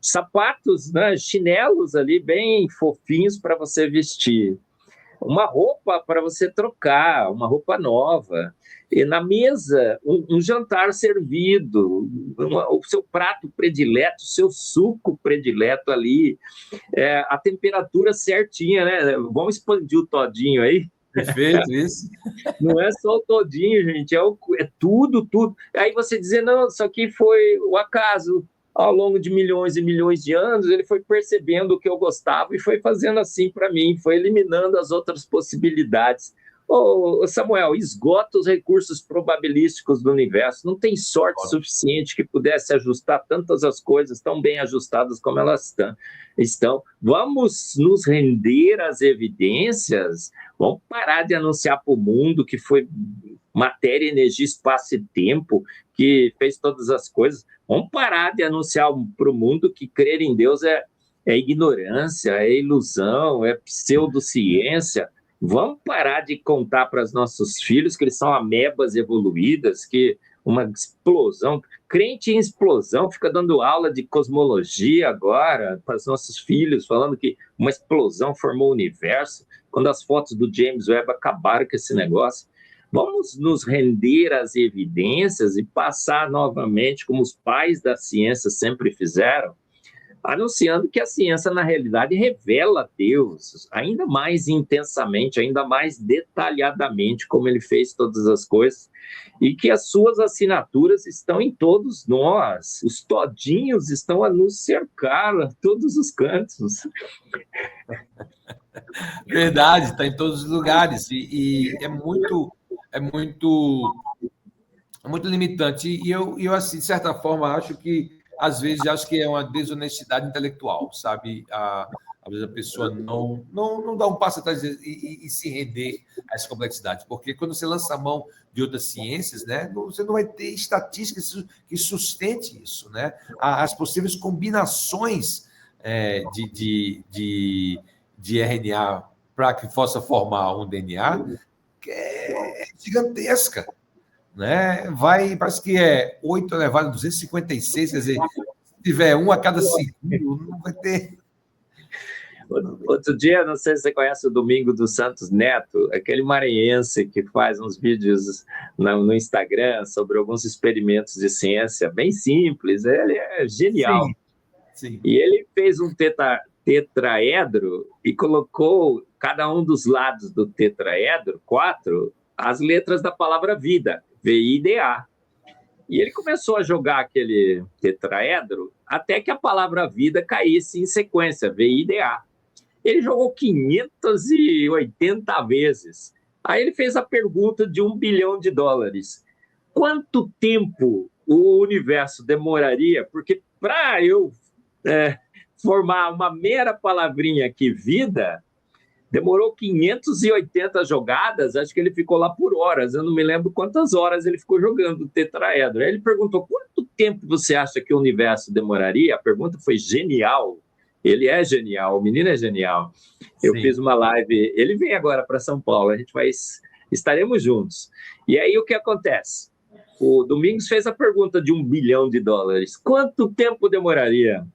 Sapatos, né, chinelos ali bem fofinhos para você vestir. Uma roupa para você trocar, uma roupa nova. E na mesa, um jantar servido, o seu prato predileto, o seu suco predileto ali, a temperatura certinha, né? Vamos expandir o todinho aí. Perfeito, isso. Não é só o todinho, gente, é tudo. Aí você dizer, não, isso aqui foi o acaso. Ao longo de milhões e milhões de anos, ele foi percebendo o que eu gostava e foi fazendo assim para mim, foi eliminando as outras possibilidades. Samuel, esgota os recursos probabilísticos do universo. Não tem sorte suficiente que pudesse ajustar tantas as coisas tão bem ajustadas como elas estão. Vamos nos render às evidências, vamos parar de anunciar para o mundo que foi matéria, energia, espaço e tempo que fez todas as coisas. Vamos parar de anunciar para o mundo que crer em Deus é ignorância, é ilusão, é pseudociência. Vamos parar de contar para os nossos filhos que eles são amebas evoluídas, que uma explosão... Crente em explosão fica dando aula de cosmologia agora para os nossos filhos, falando que uma explosão formou o universo, quando as fotos do James Webb acabaram com esse negócio. Vamos nos render às evidências e passar novamente, como os pais da ciência sempre fizeram, anunciando que a ciência, na realidade, revela Deus ainda mais intensamente, ainda mais detalhadamente, como ele fez todas as coisas, e que as suas assinaturas estão em todos nós, os todinhos estão a nos cercar a todos os cantos. Verdade, está em todos os lugares, e é muito limitante. E eu assim, de certa forma, acho que às vezes é uma desonestidade intelectual, sabe? Às vezes a pessoa não dá um passo atrás e se render a essa complexidade, porque quando você lança a mão de outras ciências, né, você não vai ter estatísticas que sustente isso, né? As possíveis combinações de RNA para que possa formar um DNA é gigantesca, né? Parece que é 8 elevado a 256, quer dizer, se tiver um a cada segundo, não vai ter. Outro dia, não sei se você conhece o Domingo dos Santos Neto, aquele maranhense que faz uns vídeos no Instagram sobre alguns experimentos de ciência bem simples, ele é genial. Sim. E ele fez um tetraedro e colocou cada um dos lados do tetraedro, 4, as letras da palavra vida, VIDA. E ele começou a jogar aquele tetraedro até que a palavra vida caísse em sequência, VIDA. Ele jogou 580 vezes. Aí ele fez a pergunta de $1 bilhão. Quanto tempo o universo demoraria? Porque para eu formar uma mera palavrinha aqui, vida, demorou 580 jogadas, acho que ele ficou lá por horas, eu não me lembro quantas horas ele ficou jogando o tetraedro. Aí ele perguntou, quanto tempo você acha que o universo demoraria? A pergunta foi genial. Ele é genial, o menino é genial. Eu fiz uma live, ele vem agora para São Paulo, estaremos juntos. E aí o que acontece? O Domingos fez a pergunta de $1 bilhão. Quanto tempo demoraria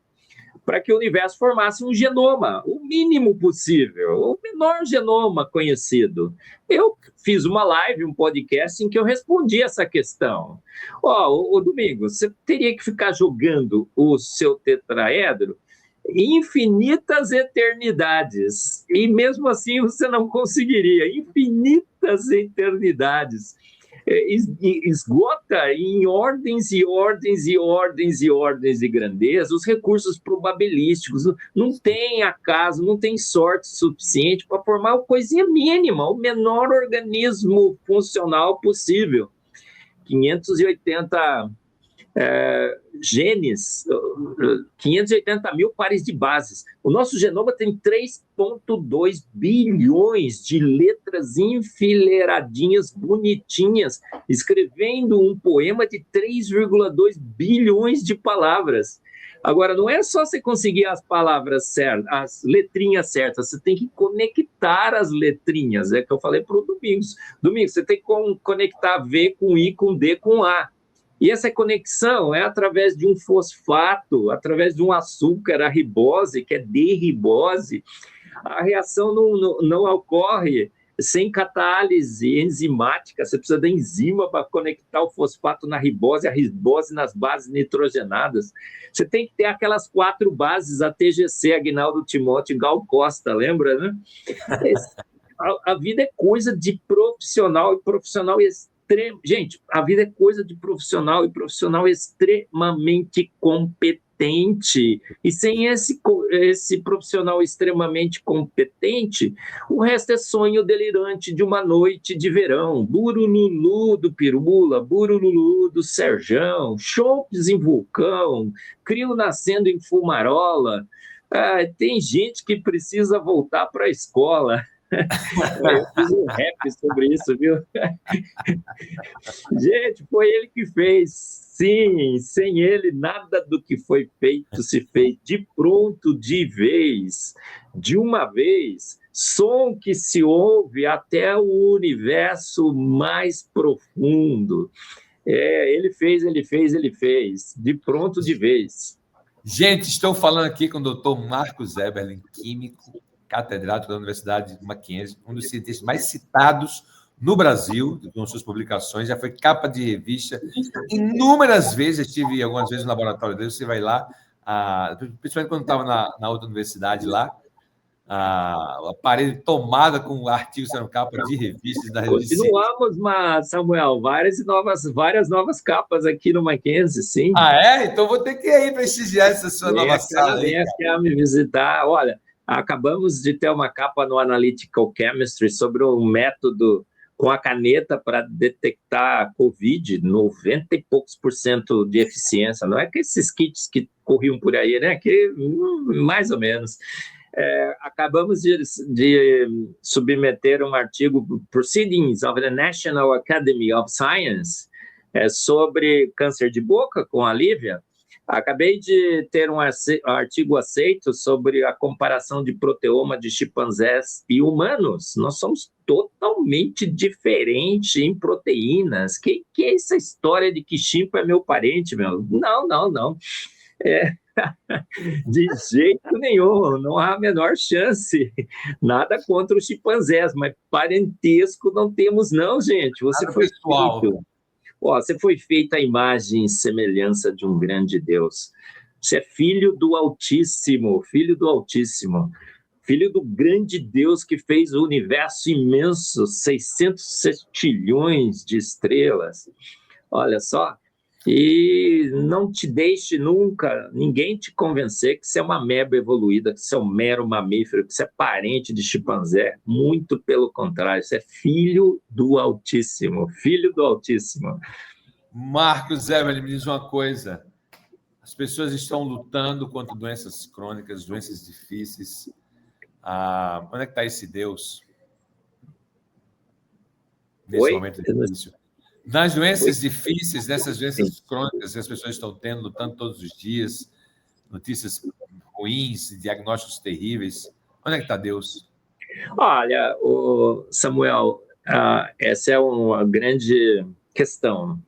para que o universo formasse um genoma, o mínimo possível, o menor genoma conhecido? Eu fiz uma live, um podcast em que eu respondi essa questão. O Domingos, você teria que ficar jogando o seu tetraedro infinitas eternidades, e mesmo assim você não conseguiria. Infinitas eternidades. Esgota em ordens e ordens e ordens e ordens de grandeza os recursos probabilísticos. Não tem acaso, não tem sorte suficiente para formar uma coisinha mínima, o menor organismo funcional possível. 580 genes, 580 mil pares de bases. O nosso genoma tem 3,2 bilhões de letras enfileiradinhas, bonitinhas, escrevendo um poema de 3,2 bilhões de palavras. Agora, não é só você conseguir as palavras certas, as letrinhas certas, você tem que conectar as letrinhas, é que eu falei para o Domingos. Domingos, você tem que conectar V com I, com D, com A. E essa conexão é através de um fosfato, através de um açúcar, a ribose, que é D-ribose. A reação não ocorre sem catálise enzimática. Você precisa da enzima para conectar o fosfato na ribose, a ribose nas bases nitrogenadas. Você tem que ter aquelas 4 bases, a TGC, Aguinaldo Timóteo, Gal Costa, lembra, né? A vida é coisa de profissional e profissional extremo. Gente, a vida é coisa de profissional e profissional extremamente competente. E sem esse profissional extremamente competente, o resto é sonho delirante de uma noite de verão. Burululu do Pirula, burululu do Serjão, chopes em vulcão, crio nascendo em fumarola. Tem gente que precisa voltar para a escola. Eu fiz um rap sobre isso, viu? Gente, foi ele que fez. Sim, sem ele, nada do que foi feito se fez de pronto, de vez, de uma vez. Som que se ouve até o universo mais profundo. Ele fez, de pronto, de vez. Gente, estou falando aqui com o doutor Marcos Eberlin, químico, catedrático da Universidade de Mackenzie, um dos cientistas mais citados no Brasil, com suas publicações, já foi capa de revista inúmeras vezes. Estive algumas vezes no laboratório dele, você vai lá, principalmente quando estava na outra universidade lá, a parede tomada com artigos sendo capa de revistas da revista. Continuamos, mas, Samuel, várias novas capas aqui no Mackenzie, sim. Então vou ter que ir prestigiar essa sua nova sala. Vem cá me visitar. Olha, acabamos de ter uma capa no Analytical Chemistry sobre um método com a caneta para detectar Covid, 90 e poucos % de eficiência. Não é que esses kits que corriam por aí, né? Que mais ou menos. Acabamos de submeter um artigo, Proceedings of the National Academy of Science, sobre câncer de boca, com a Lívia. Acabei de ter um artigo aceito sobre a comparação de proteoma de chimpanzés e humanos. Nós somos totalmente diferentes em proteínas. Que é essa história de que chimpa é meu parente, meu? Não. De jeito nenhum, não há a menor chance. Nada contra os chimpanzés, mas parentesco não temos não, gente. Você foi feito à imagem e semelhança de um grande Deus. Você é filho do Altíssimo, filho do grande Deus que fez o universo imenso, 600 sextilhões de estrelas. Olha só. E não te deixe nunca ninguém te convencer que você é uma ameba evoluída, que você é um mero mamífero, que você é parente de chimpanzé. Muito pelo contrário, você é filho do Altíssimo. Marcos Eberlin, me diz uma coisa. As pessoas estão lutando contra doenças crônicas, doenças difíceis. Onde é que está esse Deus? Nesse momento difícil. Nas doenças difíceis, nessas doenças crônicas que as pessoas estão tendo, lutando todos os dias, notícias ruins, diagnósticos terríveis, onde é que está Deus? Olha, Samuel, essa é uma grande questão.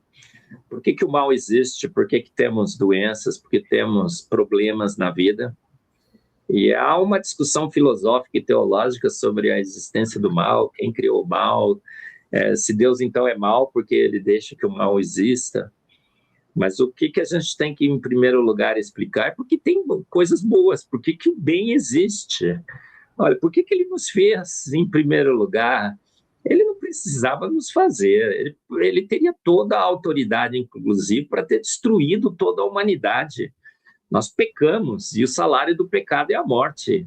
Por que o mal existe? Por que temos doenças? Por que temos problemas na vida? E há uma discussão filosófica e teológica sobre a existência do mal, quem criou o mal, se Deus, então, é mal porque ele deixa que o mal exista. Mas o que a gente tem que, em primeiro lugar, explicar é porque tem coisas boas, por que o bem existe. Olha, por que ele nos fez, em primeiro lugar? Ele não precisava nos fazer, ele teria toda a autoridade, inclusive, para ter destruído toda a humanidade. Nós pecamos, e o salário do pecado é a morte.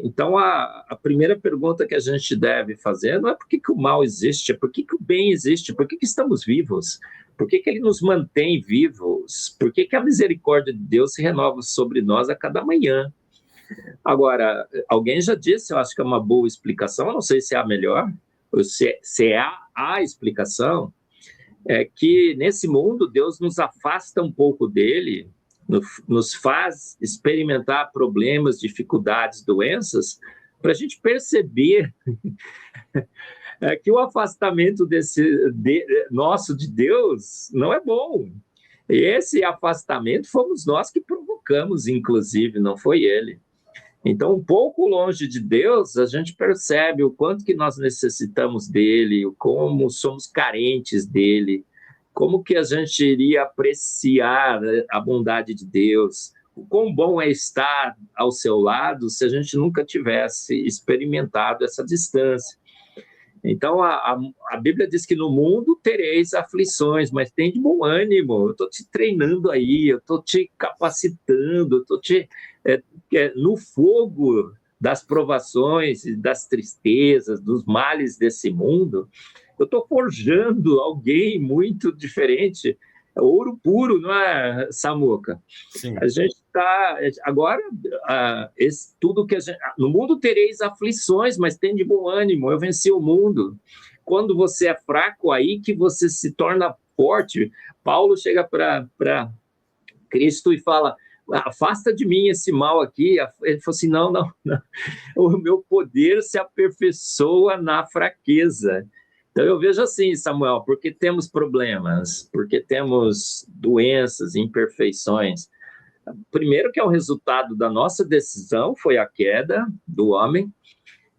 Então, a primeira pergunta que a gente deve fazer não é por que o mal existe, é por que o bem existe, por que estamos vivos, por que ele nos mantém vivos, por que a misericórdia de Deus se renova sobre nós a cada manhã. Agora, alguém já disse, eu acho que é uma boa explicação, eu não sei se é a melhor, ou se é a explicação, é que nesse mundo Deus nos afasta um pouco dele, nos faz experimentar problemas, dificuldades, doenças, para a gente perceber que o afastamento nosso de Deus não é bom. Esse afastamento fomos nós que provocamos, inclusive, não foi ele. Então, um pouco longe de Deus, a gente percebe o quanto que nós necessitamos dele, como somos carentes dele, como que a gente iria apreciar a bondade de Deus, o quão bom é estar ao seu lado se a gente nunca tivesse experimentado essa distância. Então, a Bíblia diz que no mundo tereis aflições, mas tem de bom ânimo, eu estou te treinando aí, eu estou te capacitando, eu estou te... no fogo das provações, das tristezas, dos males desse mundo, eu estou forjando alguém muito diferente, ouro puro, não é, Samuca? Sim. A gente está... Agora, tudo que a gente... No mundo tereis aflições, mas tem de bom ânimo, eu venci o mundo. Quando você é fraco, aí que você se torna forte. Paulo chega para Cristo e fala, afasta de mim esse mal aqui. Ele falou assim, não. O meu poder se aperfeiçoa na fraqueza. Então, eu vejo assim, Samuel, porque temos problemas, porque temos doenças, imperfeições. Primeiro, que é o resultado da nossa decisão, foi a queda do homem.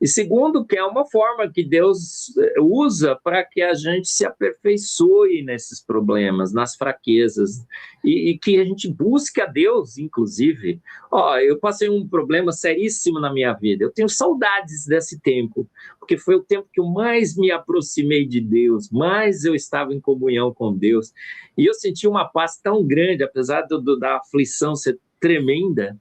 E segundo, que é uma forma que Deus usa para que a gente se aperfeiçoe nesses problemas, nas fraquezas, e que a gente busque a Deus, inclusive. Eu passei um problema seríssimo na minha vida, eu tenho saudades desse tempo, porque foi o tempo que eu mais me aproximei de Deus, mais eu estava em comunhão com Deus, e eu senti uma paz tão grande, apesar da aflição ser tremenda.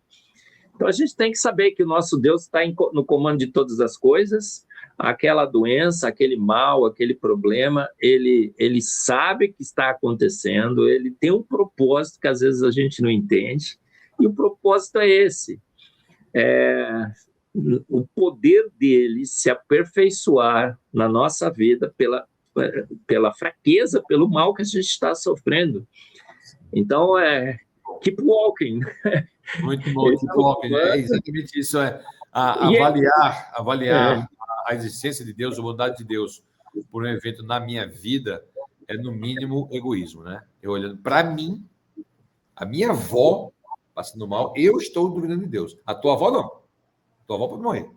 Então, a gente tem que saber que o nosso Deus está no comando de todas as coisas, aquela doença, aquele mal, aquele problema, ele sabe que está acontecendo, ele tem um propósito que às vezes a gente não entende, e o propósito é esse, o poder dele se aperfeiçoar na nossa vida pela fraqueza, pelo mal que a gente está sofrendo. Então, keep walking. Muito bom, keep walking. É exatamente isso. Avaliar a existência de Deus, a bondade de Deus por um evento na minha vida é, no mínimo, egoísmo, né? Eu olhando para mim, a minha avó passando mal, eu estou duvidando de Deus. A tua avó, não. A tua avó pode morrer.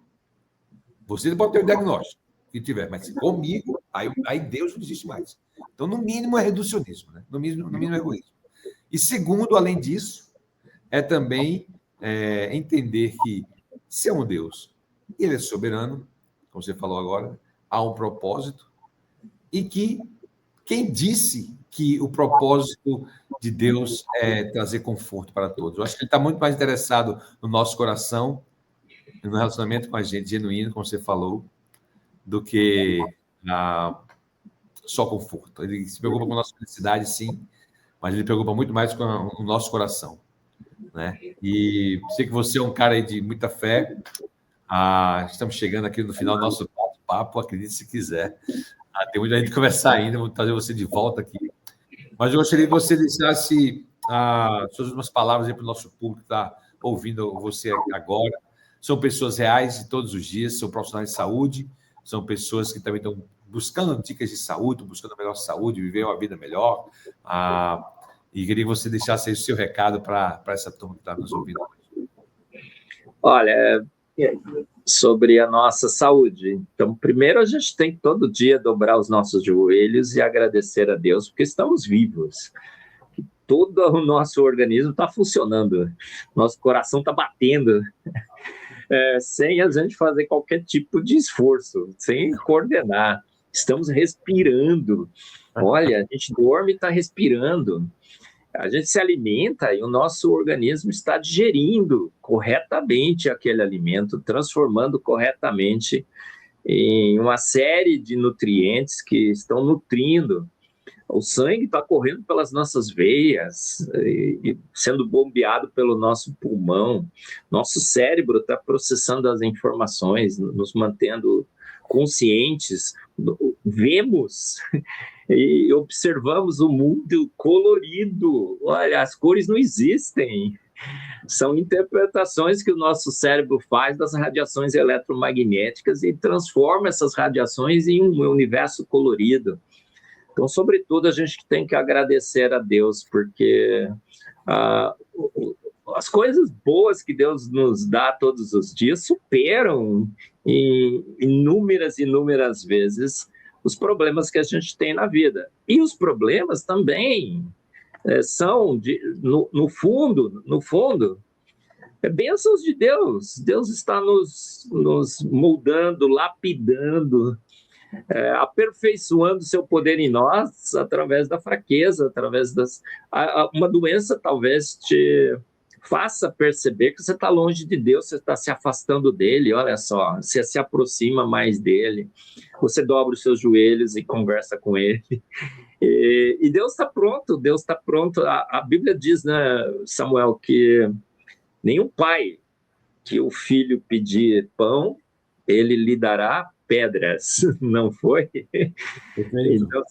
Você pode ter o diagnóstico que tiver, mas comigo, aí Deus não existe mais. Então, no mínimo, é reducionismo, né? No mínimo é egoísmo. E segundo, além disso, é também entender que se é um Deus, ele é soberano, como você falou agora, há um propósito, e que quem disse que o propósito de Deus é trazer conforto para todos? Eu acho que ele está muito mais interessado no nosso coração, no relacionamento com a gente genuíno, como você falou, do que só conforto. Ele se preocupa com a nossa felicidade, sim, mas ele preocupa muito mais com o nosso coração, né? E sei que você é um cara aí de muita fé. Estamos chegando aqui no final do nosso papo, acredite se quiser. Tem muita gente conversar ainda, vou trazer você de volta aqui. Mas eu gostaria que você deixasse suas últimas palavras aí para o nosso público que está ouvindo você agora. São pessoas reais de todos os dias, são profissionais de saúde, são pessoas que também estão buscando dicas de saúde, buscando a melhor saúde, viver uma vida melhor. E queria que você deixasse aí o seu recado para essa turma que está nos ouvindo hoje. Olha, sobre a nossa saúde. Então, primeiro a gente tem que todo dia dobrar os nossos joelhos e agradecer a Deus, porque estamos vivos. Todo o nosso organismo está funcionando, nosso coração está batendo, sem a gente fazer qualquer tipo de esforço, sem coordenar. Estamos respirando. Olha, a gente dorme e está respirando. A gente se alimenta e o nosso organismo está digerindo corretamente aquele alimento, transformando corretamente em uma série de nutrientes que estão nutrindo. O sangue está correndo pelas nossas veias, e sendo bombeado pelo nosso pulmão. Nosso cérebro está processando as informações, nos mantendo conscientes. Vemos e observamos o mundo colorido. Olha, as cores não existem. São interpretações que o nosso cérebro faz das radiações eletromagnéticas e transforma essas radiações em um universo colorido. Então, sobretudo, a gente tem que agradecer a Deus, porque as coisas boas que Deus nos dá todos os dias superam em inúmeras vezes os problemas que a gente tem na vida. E os problemas também são, no fundo, bênçãos de Deus. Deus está nos moldando, lapidando, aperfeiçoando seu poder em nós através da fraqueza, através uma doença talvez te faça perceber que você está longe de Deus, você está se afastando dele. Olha só, você se aproxima mais dele, você dobra os seus joelhos e conversa com ele. E Deus está pronto, A Bíblia diz, né, Samuel, que nenhum pai que o filho pedir pão, ele lhe dará pedras, não foi? Então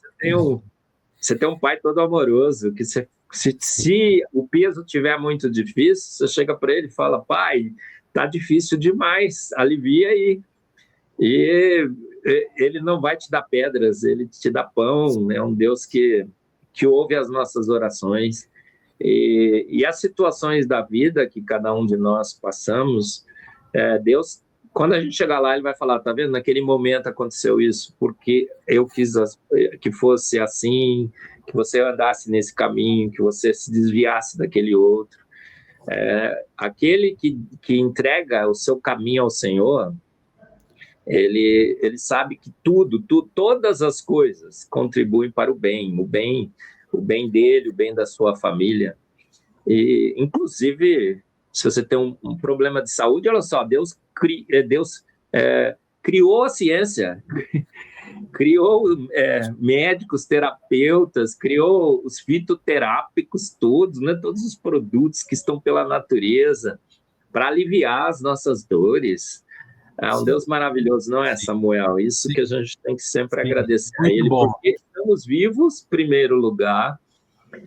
você tem um pai todo amoroso, que se o peso estiver muito difícil, você chega para ele e fala: pai, está difícil demais, alivia aí. E ele não vai te dar pedras, ele te dá pão. É um Deus que ouve as nossas orações. E as situações da vida que cada um de nós passamos, Deus, quando a gente chegar lá, ele vai falar: tá vendo? Naquele momento aconteceu isso, porque eu quis que fosse assim, que você andasse nesse caminho, que você se desviasse daquele outro. Aquele que entrega o seu caminho ao Senhor, ele sabe que todas as coisas contribuem para o bem dele, o bem da sua família. E, inclusive, se você tem um problema de saúde, olha só, Deus criou a ciência, criou médicos, terapeutas, criou os fitoterápicos todos, né, todos os produtos que estão pela natureza para aliviar as nossas dores. É um Deus maravilhoso, não é, Samuel? Isso que a gente tem que sempre agradecer a Ele, porque estamos vivos, em primeiro lugar.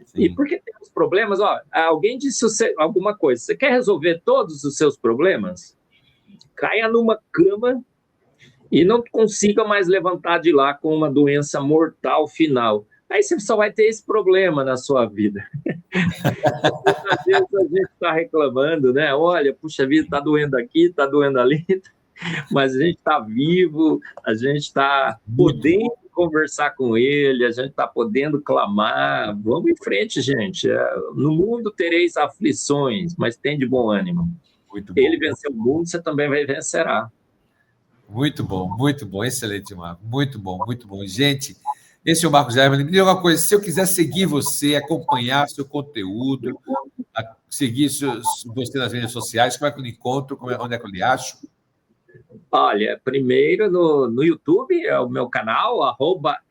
Sim. E porque temos problemas. Alguém disse alguma coisa: você quer resolver todos os seus problemas? Caia numa cama e não consiga mais levantar de lá com uma doença mortal final. Aí você só vai ter esse problema na sua vida. Muitas vezes a gente está reclamando, né? Olha, puxa vida, está doendo aqui, está doendo ali, mas a gente está vivo, a gente está podendo conversar com ele, a gente está podendo clamar. Vamos em frente, gente. No mundo tereis aflições, mas tem de bom ânimo. Muito bom. Ele venceu o mundo, você também vencerá. Muito bom, excelente, Marco. Muito bom. Gente, esse é o Marcos Eberlin. Me diga uma coisa: se eu quiser seguir você, acompanhar seu conteúdo, seguir você nas redes sociais, como é que eu lhe encontro? Onde é que eu lhe acho? Olha, primeiro no YouTube, é o meu canal,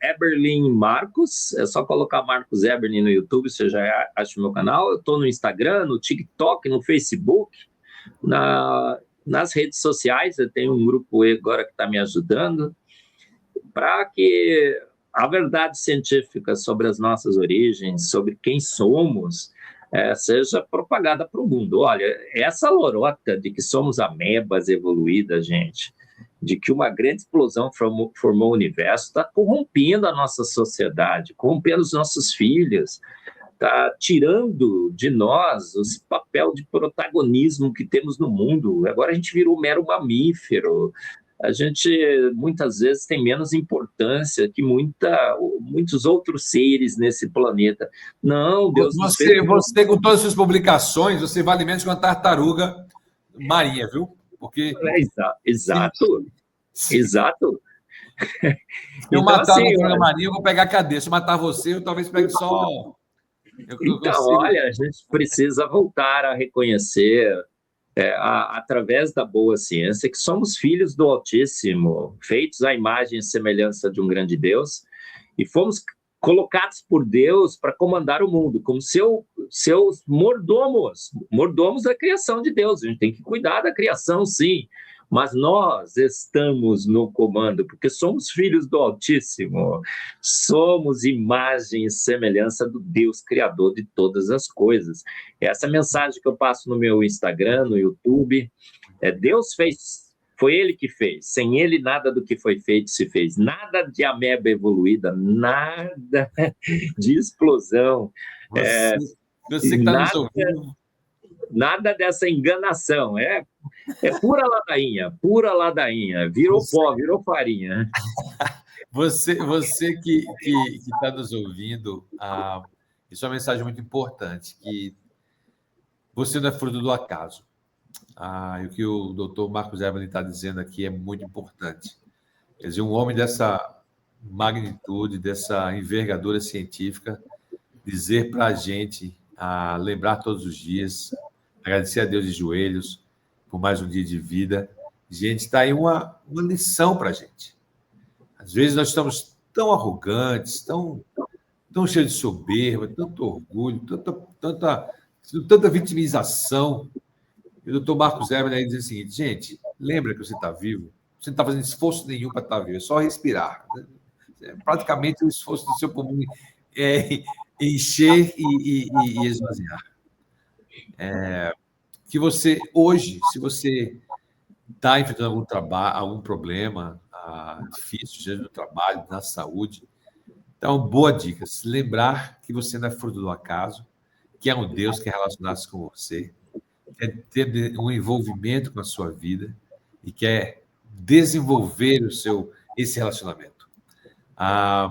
@EberlinMarcos. É só colocar Marcos Eberlin no YouTube, você já acha o meu canal. Eu estou no Instagram, no TikTok, no Facebook, nas redes sociais. Eu tenho um grupo agora que está me ajudando para que a verdade científica sobre as nossas origens, sobre quem somos, seja propagada para o mundo. Olha, essa lorota de que somos amebas evoluídas, gente, de que uma grande explosão formou o universo, está corrompendo a nossa sociedade, corrompendo os nossos filhos, está tirando de nós o papel de protagonismo que temos no mundo. Agora a gente virou mero mamífero. A gente, muitas vezes, tem menos importância que muitos outros seres nesse planeta. Não, Deus... Você, com todas as suas publicações, você vale menos que uma tartaruga marinha, viu? Porque... Exato. Se eu matar uma tartaruga marinha, eu vou pegar a cadeia. Se eu matar você, eu talvez pegue só Então, olha, a gente precisa voltar a reconhecer, através da boa ciência, que somos filhos do Altíssimo, feitos à imagem e semelhança de um grande Deus, e fomos colocados por Deus para comandar o mundo, como seus mordomos da criação de Deus. A gente tem que cuidar da criação, sim, mas nós estamos no comando, porque somos filhos do Altíssimo, somos imagem e semelhança do Deus Criador de todas as coisas. Essa mensagem que eu passo no meu Instagram, no YouTube, Deus fez, foi Ele que fez, sem Ele nada do que foi feito se fez, nada de ameba evoluída, nada de explosão, Você que está nos ouvindo. Nada dessa enganação, é pura ladainha, virou pó, virou farinha. Você que está nos ouvindo, isso é uma mensagem muito importante, que você não é fruto do acaso. E o que o doutor Marcos Eberlin está dizendo aqui é muito importante. Quer dizer, um homem dessa magnitude, dessa envergadura científica, dizer para a gente, lembrar todos os dias, agradecer a Deus de joelhos por mais um dia de vida. Gente, está aí uma lição para a gente. Às vezes nós estamos tão arrogantes, tão cheios de soberba, tanto orgulho, tanta vitimização. E o doutor Marcos Eberlin diz o seguinte: gente, lembra que você está vivo? Você não está fazendo esforço nenhum para estar vivo, é só respirar. Praticamente o esforço do seu pulmão é encher e esvaziar. Que você, hoje, se você está enfrentando algum problema difícil, seja no trabalho, na saúde, então, boa dica, se lembrar que você não é fruto do acaso, que é um Deus que quer relacionar-se com você, quer ter um envolvimento com a sua vida e quer desenvolver esse relacionamento.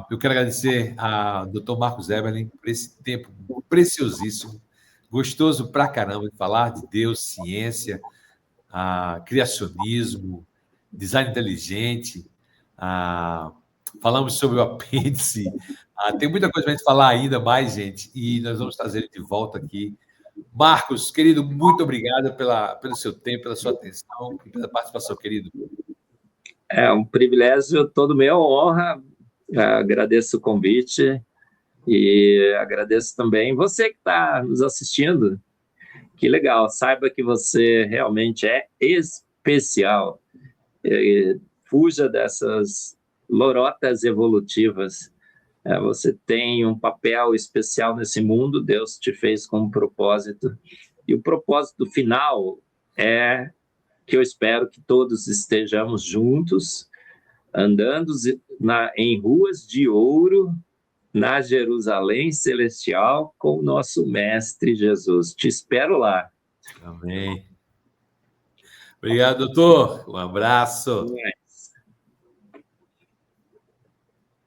Eu quero agradecer ao Dr. Marcos Eberlin por esse tempo preciosíssimo, gostoso pra caramba de falar de Deus, ciência, criacionismo, design inteligente, falamos sobre o apêndice, tem muita coisa para a gente falar ainda mais, gente, e nós vamos trazer ele de volta aqui. Marcos, querido, muito obrigado pelo seu tempo, pela sua atenção e pela participação, querido. É um privilégio todo meu, honra, agradeço o convite e agradeço também você que está nos assistindo. Que legal, saiba que você realmente é especial. Fuja dessas lorotas evolutivas. Você tem um papel especial nesse mundo, Deus te fez com um propósito. E o propósito final é que eu espero que todos estejamos juntos, andando em ruas de ouro, na Jerusalém Celestial, com o nosso Mestre Jesus. Te espero lá. Amém. Obrigado, doutor. Um abraço.